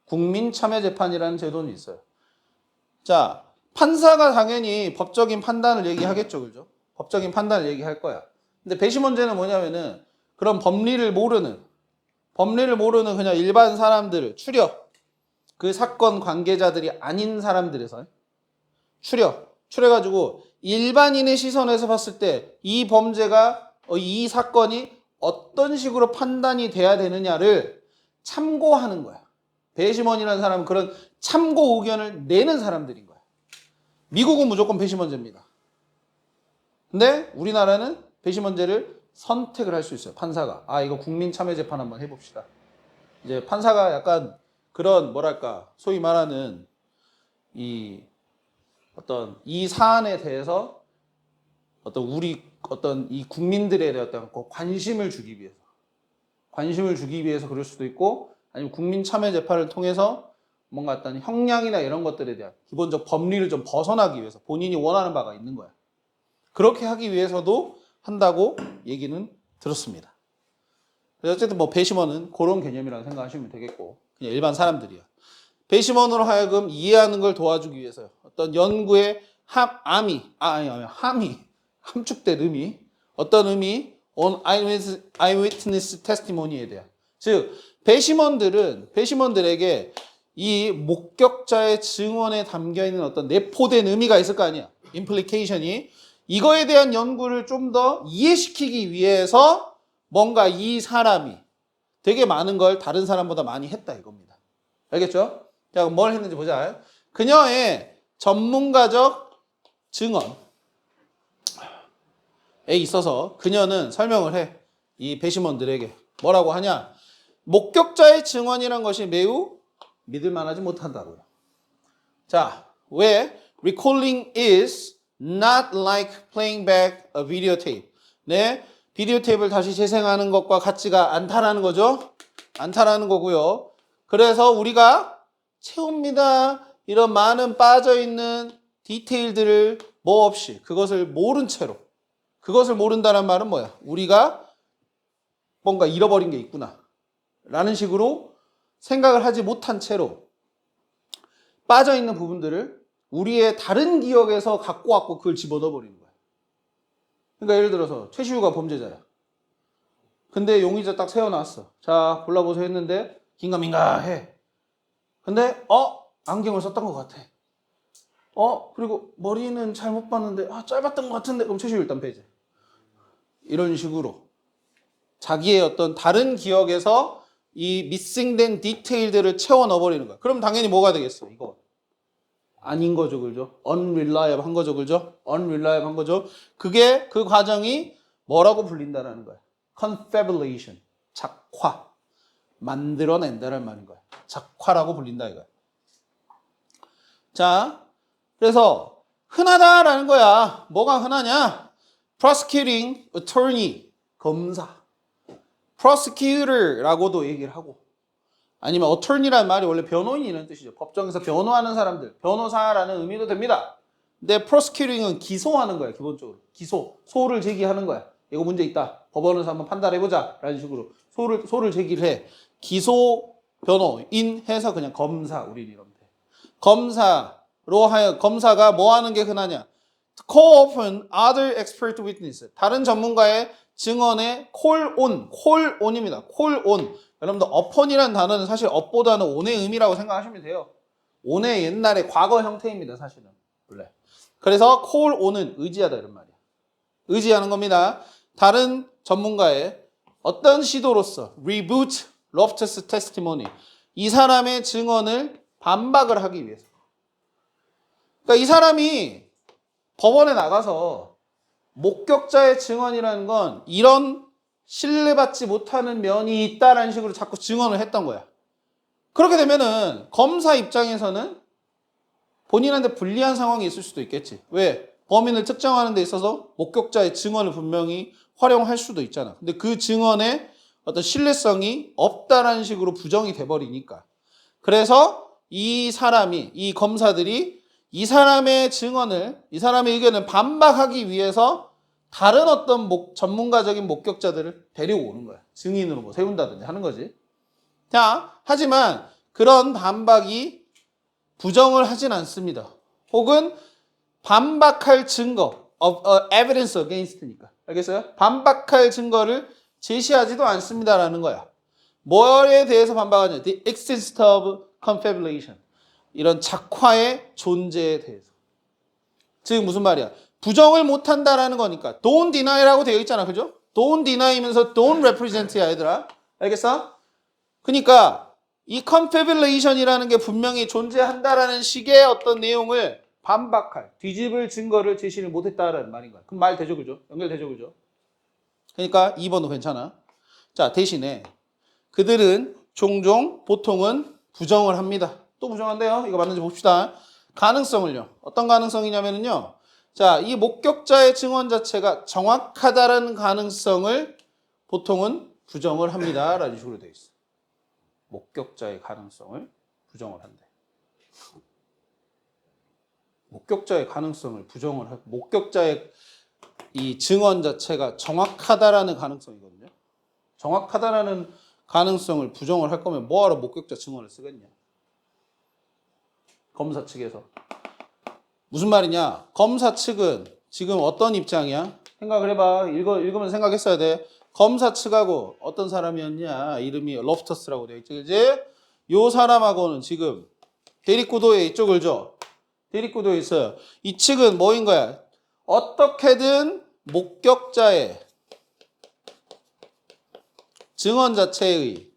국민참여재판이라는 제도는 있어요. 자, 판사가 당연히 법적인 판단을 얘기하겠죠. 그죠? 법적인 판단을 얘기할 거야. 근데 배심원제는 뭐냐면은 그런 법리를 모르는 그냥 일반 사람들을 추려. 그 사건 관계자들이 아닌 사람들에서 추려. 추려가지고 일반인의 시선에서 봤을 때 이 범죄가 이 사건이 어떤 식으로 판단이 돼야 되느냐를 참고하는 거야. 배심원이라는 사람은 그런 참고 의견을 내는 사람들인 거야. 미국은 무조건 배심원제입니다. 근데 우리나라는 배심원제를 선택을 할 수 있어요. 판사가. 아, 이거 국민참여재판 한번 해봅시다. 이제 판사가 약간 그런 뭐랄까 소위 말하는 이 어떤 이 사안에 대해서 어떤 우리 어떤 이 국민들에 대한 어떤 관심을 주기 위해서 그럴 수도 있고, 아니면 국민참여재판을 통해서 뭔가 어떤 형량이나 이런 것들에 대한 기본적 법리를 좀 벗어나기 위해서 본인이 원하는 바가 있는 거야. 그렇게 하기 위해서도 한다고 얘기는 들었습니다. 그래서 어쨌든 뭐 배심원은 그런 개념이라고 생각하시면 되겠고, 그냥 일반 사람들이야. 배심원으로 하여금 이해하는 걸 도와주기 위해서요. 어떤 연구의 함축된 의미, 어떤 의미, on eyewitness testimony에 대한. 즉, 배심원들에게 이 목격자의 증언에 담겨있는 어떤 내포된 의미가 있을 거 아니야. implication이. 이거에 대한 연구를 좀 더 이해시키기 위해서 뭔가 이 사람이 되게 많은 걸 다른 사람보다 많이 했다 이겁니다. 알겠죠? 자, 그럼 뭘 했는지 보자. 그녀의 전문가적 증언에 있어서 그녀는 설명을 해. 이 배심원들에게 뭐라고 하냐? 목격자의 증언이란 것이 매우 믿을만하지 못한다고요. 자, 왜? Recalling is not like playing back a videotape. 네, 비디오 테이프를 다시 재생하는 것과 같지가 않다라는 거죠. 않다라는 거고요. 그래서 우리가 채웁니다. 이런 많은 빠져있는 디테일들을 뭐 없이 그것을 모른 채로, 그것을 모른다는 말은 뭐야? 우리가 뭔가 잃어버린 게 있구나 라는 식으로 생각을 하지 못한 채로 빠져있는 부분들을 우리의 다른 기억에서 갖고 왔고 그걸 집어넣어 버리는 거야. 그러니까 예를 들어서 최시우가 범죄자야. 근데 용의자 딱 세워놨어. 자, 골라보세요 했는데 긴가민가 해. 근데 안경을 썼던 것 같아. 그리고 머리는 잘못 봤는데 짧았던 것 같은데, 그럼 최시우 일단 배제. 이런 식으로 자기의 어떤 다른 기억에서 이 미싱된 디테일들을 채워 넣어버리는 거야. 그럼 당연히 뭐가 되겠어? 이거 아닌 거죠, 그죠? unreliable 한 거죠, 그죠? unreliable 한 거죠. 그게 그 과정이 뭐라고 불린다라는 거야? confabulation, 작화, 만들어낸다는 말인 거야. 작화라고 불린다 이거야. 자, 그래서 흔하다라는 거야. 뭐가 흔하냐? prosecuting attorney, 검사, prosecutor라고도 얘기를 하고, 아니면 attorney라는 말이 원래 변호인이라는 뜻이죠. 법정에서 변호하는 사람들, 변호사라는 의미도 됩니다. 근데 prosecuting은 기소하는 거야, 기본적으로. 소를 제기하는 거야. 이거 문제 있다. 법원에서 한번 판단해보자. 라는 식으로 소를 제기를 해. 기소 변호인 해서 그냥 검사, 우리는 이러면 돼. 검사가 뭐 하는 게 흔하냐? call upon other expert witness. 다른 전문가의 증언에 callon입니다. call-on. 여러분들 upon이라는 단어는 사실 up보다는 on의 의미라고 생각하시면 돼요. on의 옛날에 과거 형태입니다, 사실은. 원래. 그래서 call-on은 의지하다 이런 말이야. 의지하는 겁니다. 다른 전문가의 어떤 시도로서 reboot Loftus testimony. 이 사람의 증언을 반박을 하기 위해서. 그러니까 이 사람이 법원에 나가서 목격자의 증언이라는 건 이런 신뢰받지 못하는 면이 있다라는 식으로 자꾸 증언을 했던 거야. 그렇게 되면은 검사 입장에서는 본인한테 불리한 상황이 있을 수도 있겠지. 왜? 범인을 특정하는 데 있어서 목격자의 증언을 분명히 활용할 수도 있잖아. 근데 그 증언에 어떤 신뢰성이 없다라는 식으로 부정이 돼버리니까. 그래서 이 검사들이 이 사람의 증언을, 이 사람의 의견을 반박하기 위해서 다른 어떤 전문가적인 목격자들을 데리고 오는 거야. 증인으로 뭐 세운다든지 하는 거지. 자, 하지만 그런 반박이 부정을 하진 않습니다. 혹은 반박할 증거, evidence against니까. 알겠어요? 반박할 증거를 제시하지도 않습니다라는 거야. 뭐에 대해서 반박하냐? The existence of confabulation. 이런 작화의 존재에 대해서. 즉 무슨 말이야? 부정을 못한다라는 거니까 don't deny라고 되어 있잖아, 그죠? don't deny면서 don't represent야, 얘들아. 알겠어? 그러니까 이 confabulation이라는 게 분명히 존재한다라는 식의 어떤 내용을 반박할, 뒤집을 증거를 제시를 못했다라는 말인 거야. 그럼 말 되죠, 그죠? 연결되죠, 그죠? 그러니까 2번도 괜찮아. 자, 대신에 그들은 종종, 보통은 부정을 합니다. 또 부정한대요. 이거 맞는지 봅시다. 가능성을요. 어떤 가능성이냐면요. 자, 이 목격자의 증언 자체가 정확하다라는 가능성을 보통은 부정을 합니다. 라는 식으로 되어 있어. 목격자의 가능성을 부정을 한대. 목격자의 가능성을 부정을 하고, 목격자의 이 증언 자체가 정확하다라는 가능성이거든요. 정확하다라는 가능성을 부정을 할 거면 뭐하러 목격자 증언을 쓰겠냐? 검사 측에서. 무슨 말이냐? 검사 측은 지금 어떤 입장이야? 생각을 해봐. 읽으면서 생각했어야 돼. 검사 측하고 어떤 사람이었냐? 이름이 로프터스라고 되어 있지, 그지? 요 사람하고는 지금 대립구도에 이쪽을 줘. 대립구도에 있어요. 이 측은 뭐인 거야? 어떻게든 목격자의 증언 자체의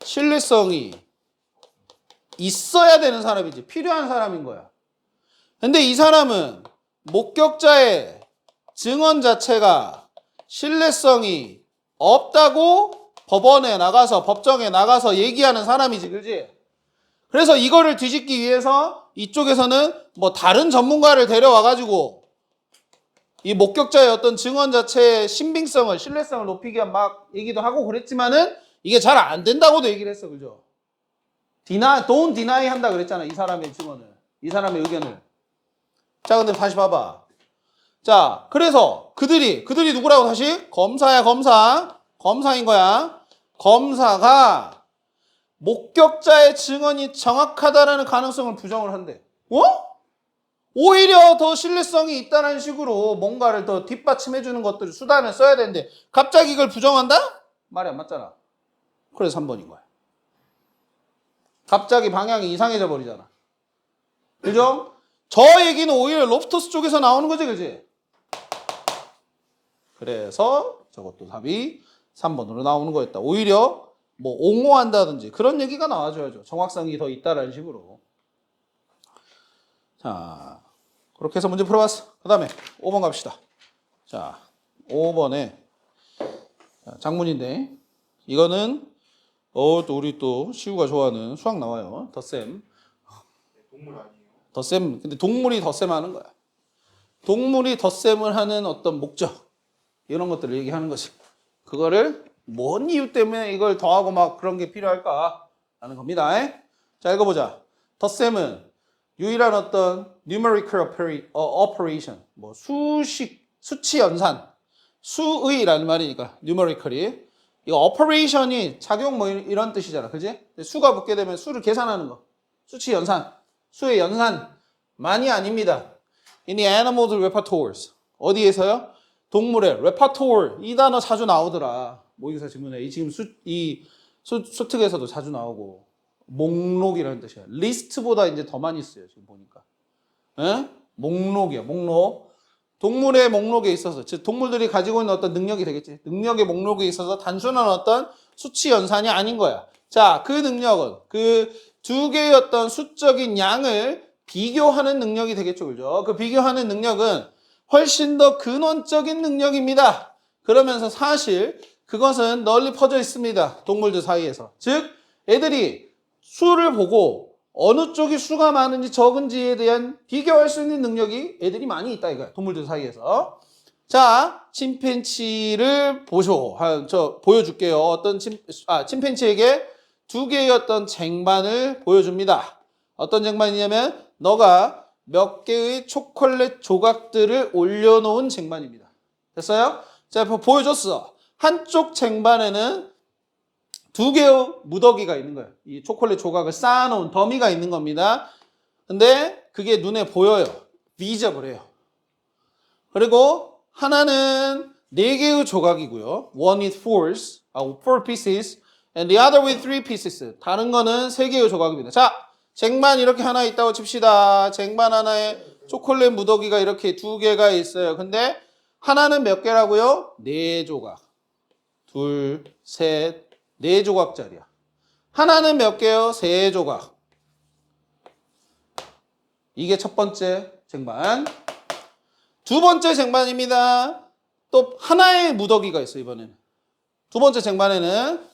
신뢰성이 있어야 되는 사람이지. 필요한 사람인 거야. 근데 이 사람은 목격자의 증언 자체가 신뢰성이 없다고 법원에 나가서, 법정에 나가서 얘기하는 사람이지, 그지? 그래서 이거를 뒤집기 위해서 이쪽에서는 뭐 다른 전문가를 데려와가지고 이 목격자의 어떤 증언 자체의 신빙성을, 신뢰성을 높이기 위한 막 얘기도 하고 그랬지만은 이게 잘 안 된다고도 얘기를 했어, 그죠? don't deny 한다 그랬잖아, 이 사람의 증언을. 이 사람의 의견을. 자, 근데 다시 봐봐. 자, 그래서 그들이 누구라고 다시? 검사야, 검사. 검사인 거야. 검사가 목격자의 증언이 정확하다라는 가능성을 부정을 한대. 어? 오히려 더 신뢰성이 있다는 식으로 뭔가를 더 뒷받침해주는 것들을 수단을 써야 되는데 갑자기 이걸 부정한다? 말이 안 맞잖아. 그래서 3번인 거야. 갑자기 방향이 이상해져 버리잖아. 그죠? 저 얘기는 오히려 로프터스 쪽에서 나오는 거지, 그지? 그래서 저것도 답이 3번으로 나오는 거였다. 오히려 뭐 옹호한다든지 그런 얘기가 나와줘야죠. 정확성이 더 있다라는 식으로. 자, 그렇게 해서 문제 풀어봤어. 그 다음에 5번 갑시다. 자, 5번에 장문인데 이거는 또 우리 또 시우가 좋아하는 수학 나와요. 덧셈. 동물 아니에요? 덧셈. 근데 동물이 덧셈 하는 거야. 동물이 덧셈을 하는 어떤 목적 이런 것들을 얘기하는 거지. 그거를 뭔 이유 때문에 이걸 더하고 막 그런 게 필요할까 하는 겁니다. 자, 읽어보자. 덧셈은 유일한 어떤 numerical operation, 뭐 수치 연산, 수의라는 말이니까 numerically. 이거 operation이 작용 뭐 이런 뜻이잖아, 그지? 수가 붙게 되면 수를 계산하는 거, 수치 연산, 수의 연산만이 아닙니다. In the animals repertoires. 어디에서요? 동물의 repertoire. 이 단어 자주 나오더라. 모의고사 질문에 지금 수특에서도 자주 나오고 목록이라는 뜻이야. 리스트보다 이제 더 많이 써요, 지금 보니까. 에? 목록이야, 목록. 동물의 목록에 있어서, 즉 동물들이 가지고 있는 어떤 능력이 되겠지. 능력의 목록에 있어서 단순한 어떤 수치 연산이 아닌 거야. 자, 그 능력은 그 두 개의 어떤 수적인 양을 비교하는 능력이 되겠죠, 그죠? 그 비교하는 능력은 훨씬 더 근원적인 능력입니다. 그러면서 사실 그것은 널리 퍼져 있습니다. 동물들 사이에서. 즉, 애들이 수를 보고 어느 쪽이 수가 많은지 적은지에 대한 비교할 수 있는 능력이 애들이 많이 있다 이거야. 동물들 사이에서. 자, 침팬치를 보여줄게요. 침팬치에게 두 개의 어떤 쟁반을 보여줍니다. 어떤 쟁반이냐면 너가 몇 개의 초콜릿 조각들을 올려놓은 쟁반입니다. 됐어요? 자, 보여줬어. 한쪽 쟁반에는 두 개의 무더기가 있는 거예요. 이 초콜릿 조각을 쌓아놓은 더미가 있는 겁니다. 근데 그게 눈에 보여요. visible해요. 그리고 하나는 네 개의 조각이고요. One with four pieces, and the other with three pieces. 다른 거는 세 개의 조각입니다. 자, 쟁반 이렇게 하나 있다고 칩시다. 쟁반 하나에 초콜릿 무더기가 이렇게 두 개가 있어요. 근데 하나는 몇 개라고요? 네 조각. 둘, 셋, 네 조각짜리야. 하나는 몇 개요? 세 조각. 이게 첫 번째 쟁반. 두 번째 쟁반입니다. 또 하나의 무더기가 있어요, 이번에는. 두 번째 쟁반에는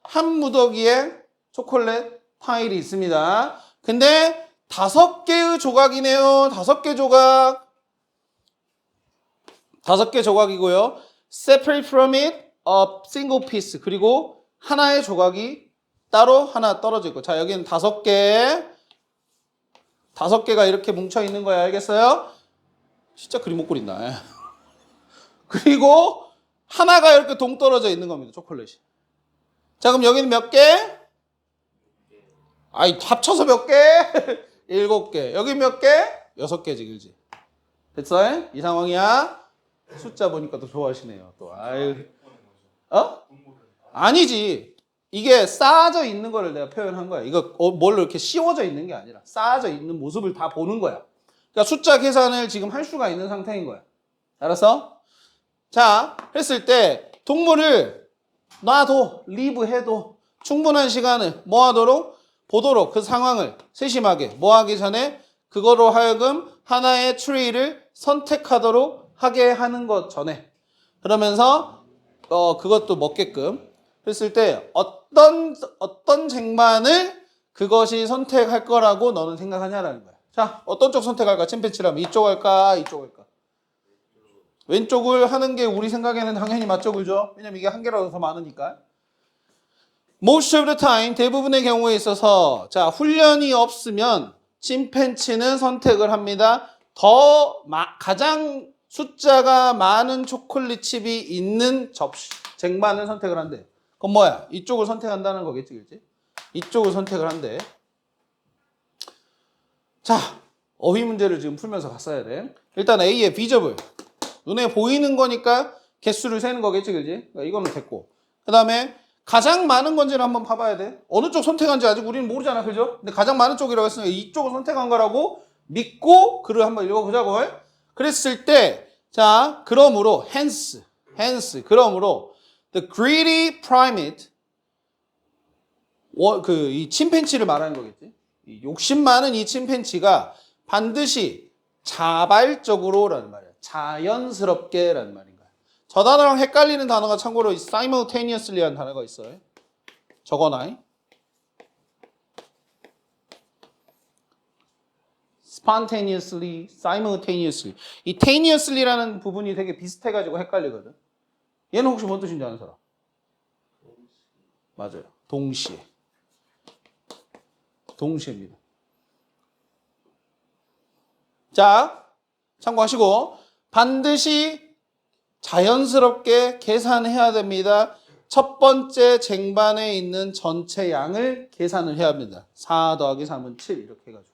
한 무더기에 초콜릿 파일이 있습니다. 근데 5개의 조각이네요. 5개 조각. 5개 조각이고요. Separate from it, a single piece. 그리고 하나의 조각이 따로 하나 떨어져 있고. 자, 여기는 5개. 5개가 이렇게 뭉쳐 있는 거야. 알겠어요? 진짜 그림 못 그린다. 그리고 하나가 이렇게 동떨어져 있는 겁니다. 초콜릿이. 자, 그럼 여기는 몇 개? 아이, 합쳐서 몇 개? 7개. 여기 몇 개? 6개지, 그지? 됐어? 이 상황이야. 숫자 보니까 또 좋아하시네요. 또, 아유. 어? 아니지. 이게 쌓아져 있는 거를 내가 표현한 거야. 이거 뭘로 이렇게 씌워져 있는 게 아니라 쌓아져 있는 모습을 다 보는 거야. 그러니까 숫자 계산을 지금 할 수가 있는 상태인 거야. 알았어? 자, 했을 때 동물을 놔도, 리브 해도 충분한 시간을 뭐 하도록? 보도록 그 상황을 세심하게 뭐 하기 전에 그거로 하여금 하나의 트리를 선택하도록 하게 하는 것 전에 그러면서 그것도 먹게끔 했을 때 어떤 쟁반을 그것이 선택할 거라고 너는 생각하냐라는 거야. 자, 어떤 쪽 선택할까? 침팬치라면 이쪽 할까? 이쪽 할까? 왼쪽을 하는 게 우리 생각에는 당연히 맞죠, 그죠? 왜냐면 이게 한 개라도 더 많으니까. Most of the time, 대부분의 경우에 있어서 자, 훈련이 없으면 침팬치는 선택을 합니다. 가장 숫자가 많은 초콜릿 칩이 있는 쟁반을 선택을 한대. 그럼 뭐야? 이쪽을 선택한다는 거겠지, 그렇지? 이쪽을 선택을 한대. 자, 어휘 문제를 지금 풀면서 갔어야 돼. 일단 A의 visible. 눈에 보이는 거니까 개수를 세는 거겠지, 그지? 그러니까 이거는 됐고. 그 다음에 가장 많은 건지를 한번 봐봐야 돼. 어느 쪽 선택한지 아직 우리는 모르잖아, 그죠? 근데 가장 많은 쪽이라고 했으니까 이쪽을 선택한 거라고 믿고 글을 한번 읽어보자고. 그랬을 때, 자, 그러므로, hence, 그러므로, the greedy primate, 이 침팬치를 말하는 거겠지? 이 욕심 많은 이 침팬치가 반드시 자발적으로라는 말이야. 자연스럽게라는 말인 거야. 저 단어랑 헷갈리는 단어가 참고로 simultaneously라는 단어가 있어요. 적어놔. spontaneously, simultaneously. 이 taneously라는 부분이 되게 비슷해가지고 헷갈리거든. 얘는 혹시 뭔 뜻인지 아는 사람? 맞아요. 동시에. 동시에입니다. 자, 참고하시고 반드시 자연스럽게 계산해야 됩니다. 첫 번째 쟁반에 있는 전체 양을 계산을 해야 합니다. 4 더하기 3은 7 이렇게 해가지고.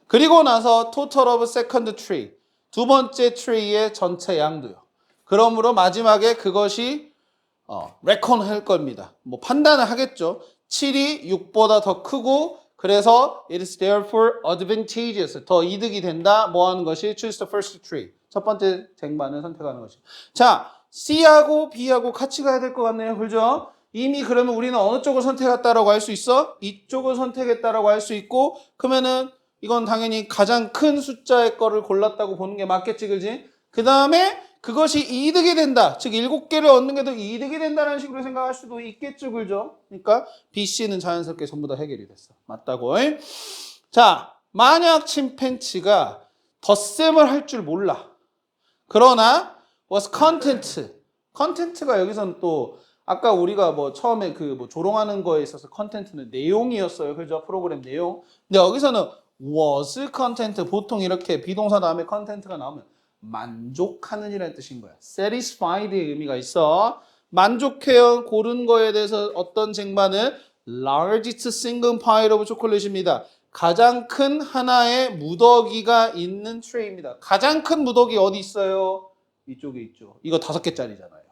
그리고 나서 total of second tree. 두 번째 tree의 전체 양도요. 그러므로 마지막에 그것이 reckon 할 겁니다. 뭐 판단을 하겠죠. 7이 6보다 더 크고 그래서 it is therefore advantageous. 더 이득이 된다. 뭐 하는 것이 choose the first tree. 첫 번째 쟁반을 선택하는 것이. 자, C하고 B하고 같이 가야 될 것 같네요. 그죠? 이미 그러면 우리는 어느 쪽을 선택했다라고 할 수 있어? 이쪽을 선택했다라고 할 수 있고 그러면은 이건 당연히 가장 큰 숫자의 거를 골랐다고 보는 게 맞겠지, 그지? 그 다음에 그것이 이득이 된다. 즉 7개를 얻는 게 더 이득이 된다는 식으로 생각할 수도 있겠죠, 그죠? 그러니까 B, C는 자연스럽게 전부 다 해결이 됐어. 맞다고. 자, 만약 침팬치가 덧셈을 할 줄 몰라. 그러나 was content가 여기서는 또 아까 우리가 뭐 처음에 뭐 조롱하는 거에 있어서 컨텐츠는 내용이었어요. 그죠? 프로그램 내용. 근데 여기서는 was content. 보통 이렇게 비동사 다음에 content가 나오면 만족하는 이라는 뜻인 거야. satisfied의 의미가 있어. 만족해요. 고른 거에 대해서 어떤 쟁반은 largest single pile of chocolate입니다. 가장 큰 하나의 무더기가 있는 트레이입니다. 가장 큰 무더기 어디 있어요? 이쪽에 있죠. 이거 5개짜리잖아요.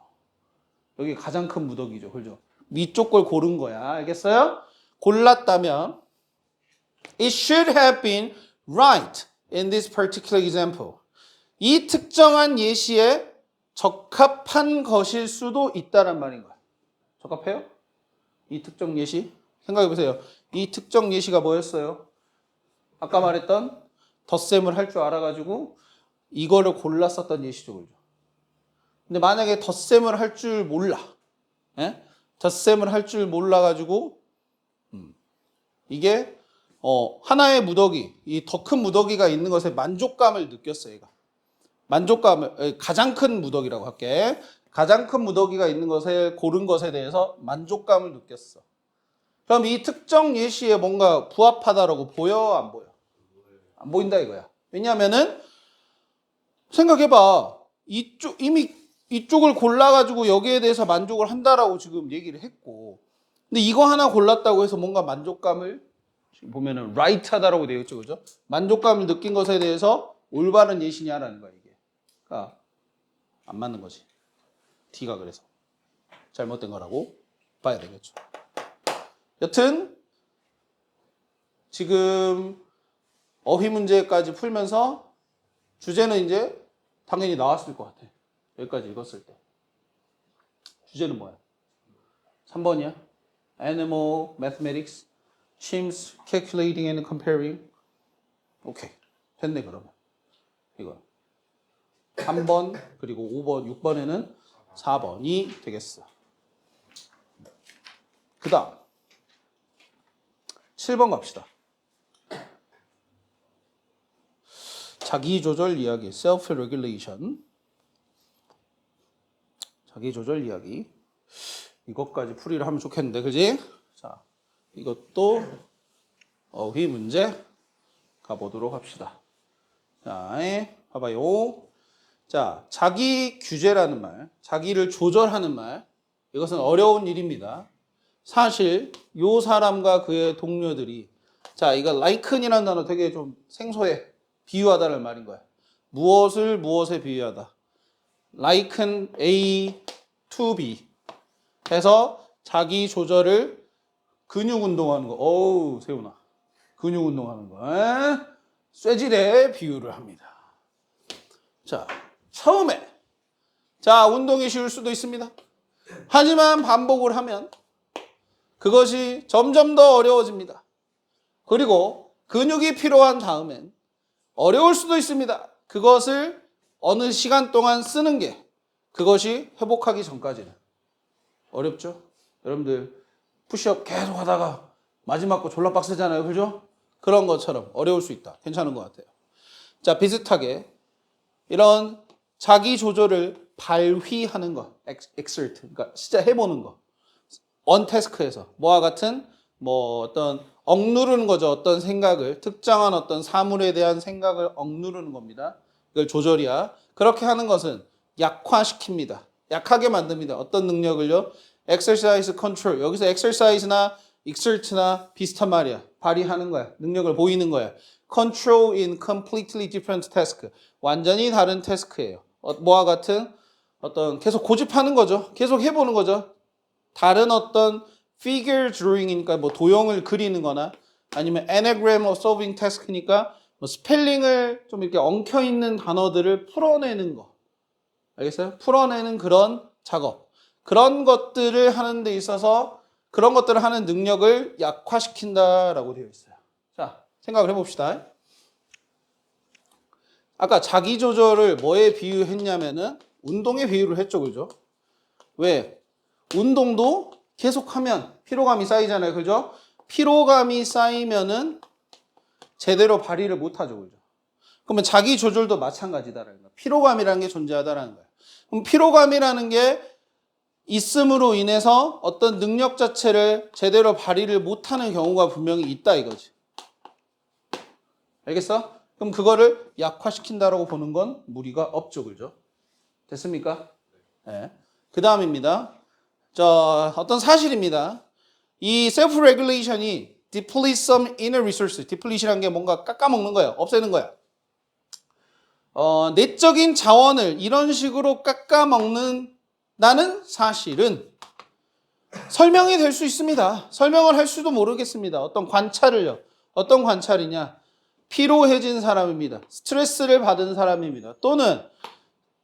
여기 가장 큰 무더기죠. 그죠? 위쪽 걸 고른 거야. 알겠어요? 골랐다면 It should have been right in this particular example. 이 특정한 예시에 적합한 것일 수도 있다란 말인 거야. 적합해요? 이 특정 예시? 생각해 보세요. 이 특정 예시가 뭐였어요? 아까 말했던 덧셈을 할 줄 알아가지고 이거를 골랐었던 예시죠. 그죠? 근데 만약에 덧셈을 할 줄 몰라. 예? 덧셈을 할 줄 몰라가지고 이게 하나의 무더기, 이 더 큰 무더기가 있는 것에 만족감을 느꼈어, 얘가. 만족감을, 가장 큰 무더기라고 할게. 가장 큰 무더기가 있는 것에, 고른 것에 대해서 만족감을 느꼈어. 그럼 이 특정 예시에 뭔가 부합하다라고 보여, 안 보여? 안 보인다 이거야. 왜냐면은, 생각해봐. 이미 이쪽을 골라가지고 여기에 대해서 만족을 한다라고 지금 얘기를 했고. 근데 이거 하나 골랐다고 해서 뭔가 만족감을, 지금 보면은 right 하다라고 되어 있죠. 그죠? 만족감을 느낀 것에 대해서 올바른 예시냐라는 거야, 이게. 그러니까 안 맞는 거지. D가 그래서. 잘못된 거라고 봐야 되겠죠. 여튼, 지금 어휘 문제까지 풀면서 주제는 이제 당연히 나왔을 것 같아. 여기까지 읽었을 때. 주제는 뭐야? 3번이야. Animal Mathematics, Chimps, Calculating and Comparing. 오케이. 됐네, 그러면. 이거. 3번, 그리고 5번, 6번에는 4번이 되겠어. 그 다음. 7번 갑시다. 자기조절 이야기, self-regulation. 자기조절 이야기. 이것까지 풀이를 하면 좋겠는데, 그지? 자, 이것도 어휘 문제 가보도록 합시다. 자, 봐봐요. 자, 자기 규제라는 말, 자기를 조절하는 말, 이것은 어려운 일입니다. 사실 요 사람과 그의 동료들이, 자, 이거 like이라는 단어 되게 좀 생소해. 비유하다는 말인 거야. 무엇을 무엇에 비유하다. liken A to B 해서 자기 조절을 근육 운동하는 거. 어우, 세훈아. 근육 운동하는 거. 쇠질에 비유를 합니다. 자, 처음에. 자, 운동이 쉬울 수도 있습니다. 하지만 반복을 하면 그것이 점점 더 어려워집니다. 그리고 근육이 필요한 다음엔 어려울 수도 있습니다. 그것을 어느 시간 동안 쓰는 게 그것이 회복하기 전까지는 어렵죠? 여러분들 푸시업 계속 하다가 마지막 거 졸라 빡세잖아요. 그죠? 그런 것처럼 어려울 수 있다. 괜찮은 것 같아요. 자, 비슷하게 이런 자기 조절을 발휘하는 거, exert, 그러니까 진짜 해보는 거. on task에서 뭐와 같은 뭐 어떤 억누르는 거죠. 어떤 생각을, 특정한 어떤 사물에 대한 생각을 억누르는 겁니다. 이걸 조절이야. 그렇게 하는 것은 약화시킵니다. 약하게 만듭니다. 어떤 능력을요? exercise control. 여기서 exercise나 exert나 비슷한 말이야. 발휘하는 거야. 능력을 보이는 거야. control in completely different task. 완전히 다른 태스크예요. 뭐와 같은 어떤 계속 고집하는 거죠. 계속 해보는 거죠. 다른 어떤 figure drawing이니까 뭐 도형을 그리는 거나 아니면 anagram or solving task니까 뭐 스펠링을 좀 이렇게 엉켜있는 단어들을 풀어내는 거. 알겠어요? 풀어내는 그런 작업. 그런 것들을 하는 데 있어서 그런 것들을 하는 능력을 약화시킨다라고 되어 있어요. 자, 생각을 해봅시다. 아까 자기 조절을 뭐에 비유했냐면은 운동에 비유를 했죠. 그죠? 왜? 운동도 계속하면 피로감이 쌓이잖아요. 그죠? 피로감이 쌓이면은 제대로 발휘를 못하죠. 그죠? 그러면 자기 조절도 마찬가지다라는 거야. 피로감이라는 게 존재하다라는 거야. 그럼 피로감이라는 게 있음으로 인해서 어떤 능력 자체를 제대로 발휘를 못하는 경우가 분명히 있다 이거지. 알겠어? 그럼 그거를 약화시킨다라고 보는 건 무리가 없죠. 그죠? 됐습니까? 네. 그 다음입니다. 어떤 사실입니다. 이 self regulation이 depletes some inner resources. deplete이라는 게 뭔가 깎아먹는 거야. 없애는 거야. 내적인 자원을 이런 식으로 깎아먹는다는 사실은 설명이 될 수 있습니다. 설명을 할 수도 모르겠습니다. 어떤 관찰을요. 어떤 관찰이냐? 피로해진 사람입니다. 스트레스를 받은 사람입니다. 또는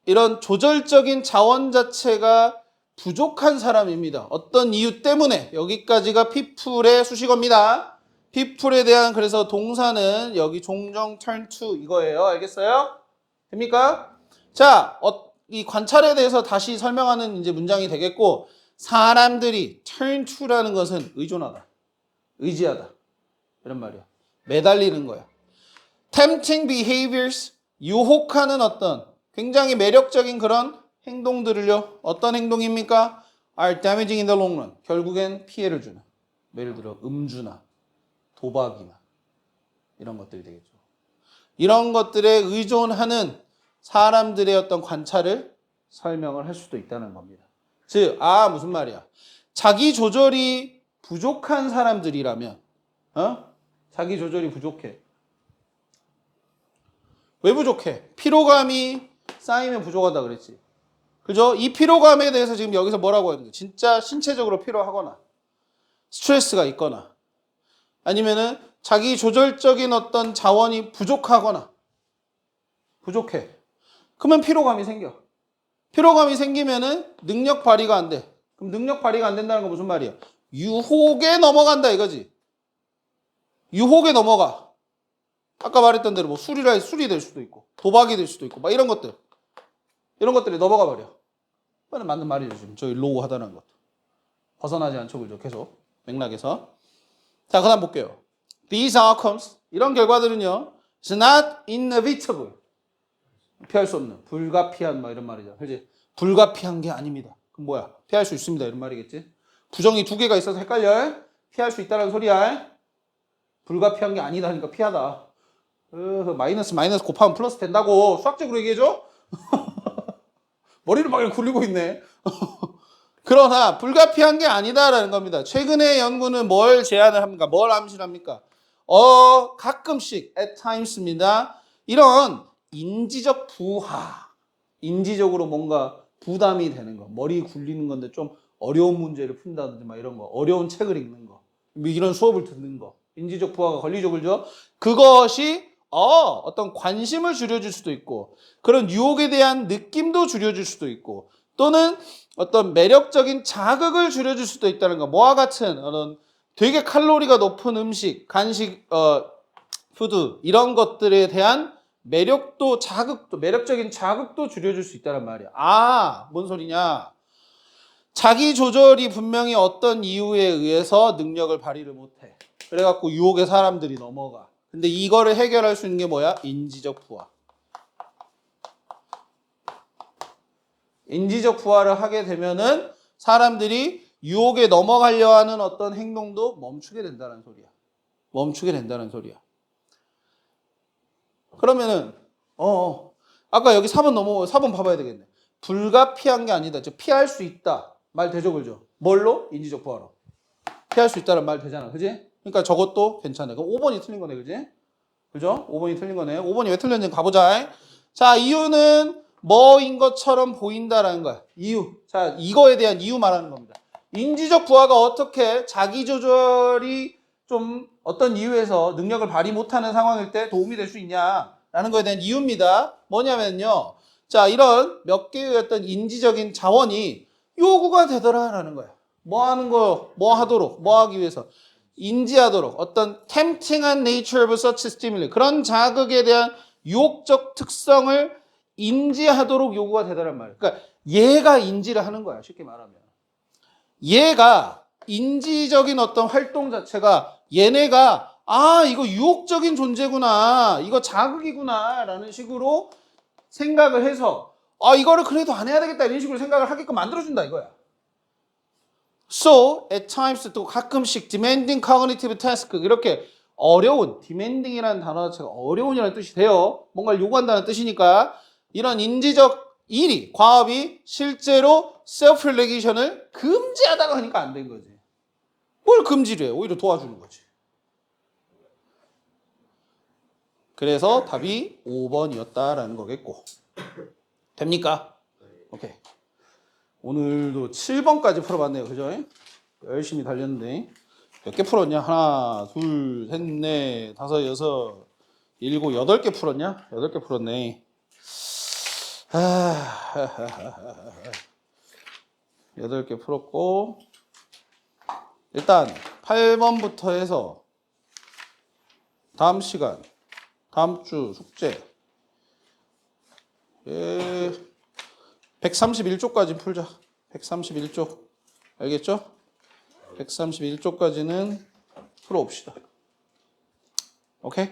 이런 조절적인 자원 자체가 부족한 사람입니다. 어떤 이유 때문에 여기까지가 people의 수식어입니다. people에 대한 그래서 동사는 여기 종종 turn to 이거예요. 알겠어요? 됩니까? 자, 이 관찰에 대해서 다시 설명하는 이제 문장이 되겠고 사람들이 turn to라는 것은 의존하다, 의지하다 이런 말이야. 매달리는 거야. tempting behaviors 유혹하는 어떤 굉장히 매력적인 그런 행동들을요. 어떤 행동입니까? are damaging in the long run. 결국엔 피해를 주는. 예를 들어 음주나 도박이나 이런 것들이 되겠죠. 이런 것들에 의존하는 사람들의 어떤 관찰을 설명을 할 수도 있다는 겁니다. 즉, 무슨 말이야? 자기 조절이 부족한 사람들이라면, 자기 조절이 부족해. 왜 부족해? 피로감이 쌓이면 부족하다 그랬지. 그죠? 이 피로감에 대해서 지금 여기서 뭐라고 하는 거야? 진짜 신체적으로 피로하거나, 스트레스가 있거나, 아니면은 자기 조절적인 어떤 자원이 부족하거나, 부족해. 그러면 피로감이 생겨. 피로감이 생기면은 능력 발휘가 안 돼. 그럼 능력 발휘가 안 된다는 건 무슨 말이야? 유혹에 넘어간다 이거지. 유혹에 넘어가. 아까 말했던 대로 뭐 술이 될 수도 있고, 도박이 될 수도 있고, 막 이런 것들. 이런 것들이 넘어가 버려. 이거는 맞는 말이죠. 지금 저희 로우 하다는 것도. 벗어나지 않죠. 그죠? 계속. 맥락에서. 자, 그 다음 볼게요. These outcomes. 이런 결과들은요. It's not inevitable. 피할 수 없는. 불가피한 막 이런 말이죠. 그지? 불가피한 게 아닙니다. 그럼 뭐야? 피할 수 있습니다. 이런 말이겠지? 부정이 두 개가 있어서 헷갈려. 피할 수 있다는 소리야. 불가피한 게 아니다니까 피하다. 마이너스 곱하면 플러스 된다고 수학적으로 얘기해줘? 머리를 막 이렇게 굴리고 있네. 그러나 불가피한 게 아니다라는 겁니다. 최근의 연구는 뭘 제안을 합니까? 뭘 암시를 합니까? 가끔씩 at times입니다. 이런 인지적 부하, 인지적으로 뭔가 부담이 되는 거, 머리 굴리는 건데 좀 어려운 문제를 푼다든지 막 이런 거, 어려운 책을 읽는 거, 이런 수업을 듣는 거, 인지적 부하가 걸리죠, 그죠? 그것이 어떤 관심을 줄여줄 수도 있고, 그런 유혹에 대한 느낌도 줄여줄 수도 있고, 또는 어떤 매력적인 자극을 줄여줄 수도 있다는 거. 뭐와 같은 되게 칼로리가 높은 음식, 간식, 푸드 이런 것들에 대한 매력도 매력적인 자극도 줄여줄 수 있다는 말이야. 뭔 소리냐? 자기 조절이 분명히 어떤 이유에 의해서 능력을 발휘를 못해. 그래갖고 유혹에 사람들이 넘어가. 근데 이거를 해결할 수 있는 게 뭐야? 인지적 부하. 인지적 부하를 하게 되면은 사람들이 유혹에 넘어가려 하는 어떤 행동도 멈추게 된다는 소리야. 멈추게 된다는 소리야. 그러면은 아까 여기 4번 봐봐야 되겠네. 불가피한 게 아니다. 즉 피할 수 있다. 말 되죠, 그죠? 뭘로? 인지적 부하로. 피할 수 있다는 말 되잖아. 그지? 그러니까 저것도 괜찮아. 그럼 5번이 틀린 거네. 그지? 그죠? 5번이 틀린 거네. 5번이 왜 틀렸는지 가보자. 자, 이유는 뭐인 것처럼 보인다라는 거야. 이유. 자, 이거에 대한 이유 말하는 겁니다. 인지적 부하가 어떻게 자기 조절이 좀 어떤 이유에서 능력을 발휘 못하는 상황일 때 도움이 될 수 있냐라는 거에 대한 이유입니다. 뭐냐면요. 자, 이런 몇 개의 어떤 인지적인 자원이 요구가 되더라라는 거야. 뭐 하는 거, 뭐 하도록, 뭐 하기 위해서. 인지하도록 어떤 tempting한 nature of such stimuli 그런 자극에 대한 유혹적 특성을 인지하도록 요구가 되더란 말이에요. 그러니까 얘가 인지를 하는 거야. 쉽게 말하면. 얘가 인지적인 어떤 활동 자체가 얘네가 이거 유혹적인 존재구나. 이거 자극이구나. 라는 식으로 생각을 해서 이거를 그래도 안 해야 되겠다. 이런 식으로 생각을 하게끔 만들어준다 이거야. So, at times 또 가끔씩 demanding cognitive task 이렇게 어려운 demanding이라는 단어 자체가 어려운이라는 뜻이 돼요. 뭔가를 요구한다는 뜻이니까 이런 인지적 일이 과업이 실제로 self-regulation을 금지하다가 하니까 안 된 거지. 뭘 금지를 해? 오히려 도와주는 거지. 그래서 답이 5번이었다라는 거겠고. 됩니까? 오케이. 오늘도 7번까지 풀어봤네요. 그죠? 열심히 달렸는데. 몇 개 풀었냐? 하나, 둘, 셋, 넷, 다섯, 여섯, 일곱, 8개 풀었냐? 8개 풀었네. 8개 풀었고, 일단 8번부터 해서 다음 시간, 다음 주 숙제 131쪽까지 풀자. 131쪽. 알겠죠? 131쪽까지는 풀어봅시다. 오케이?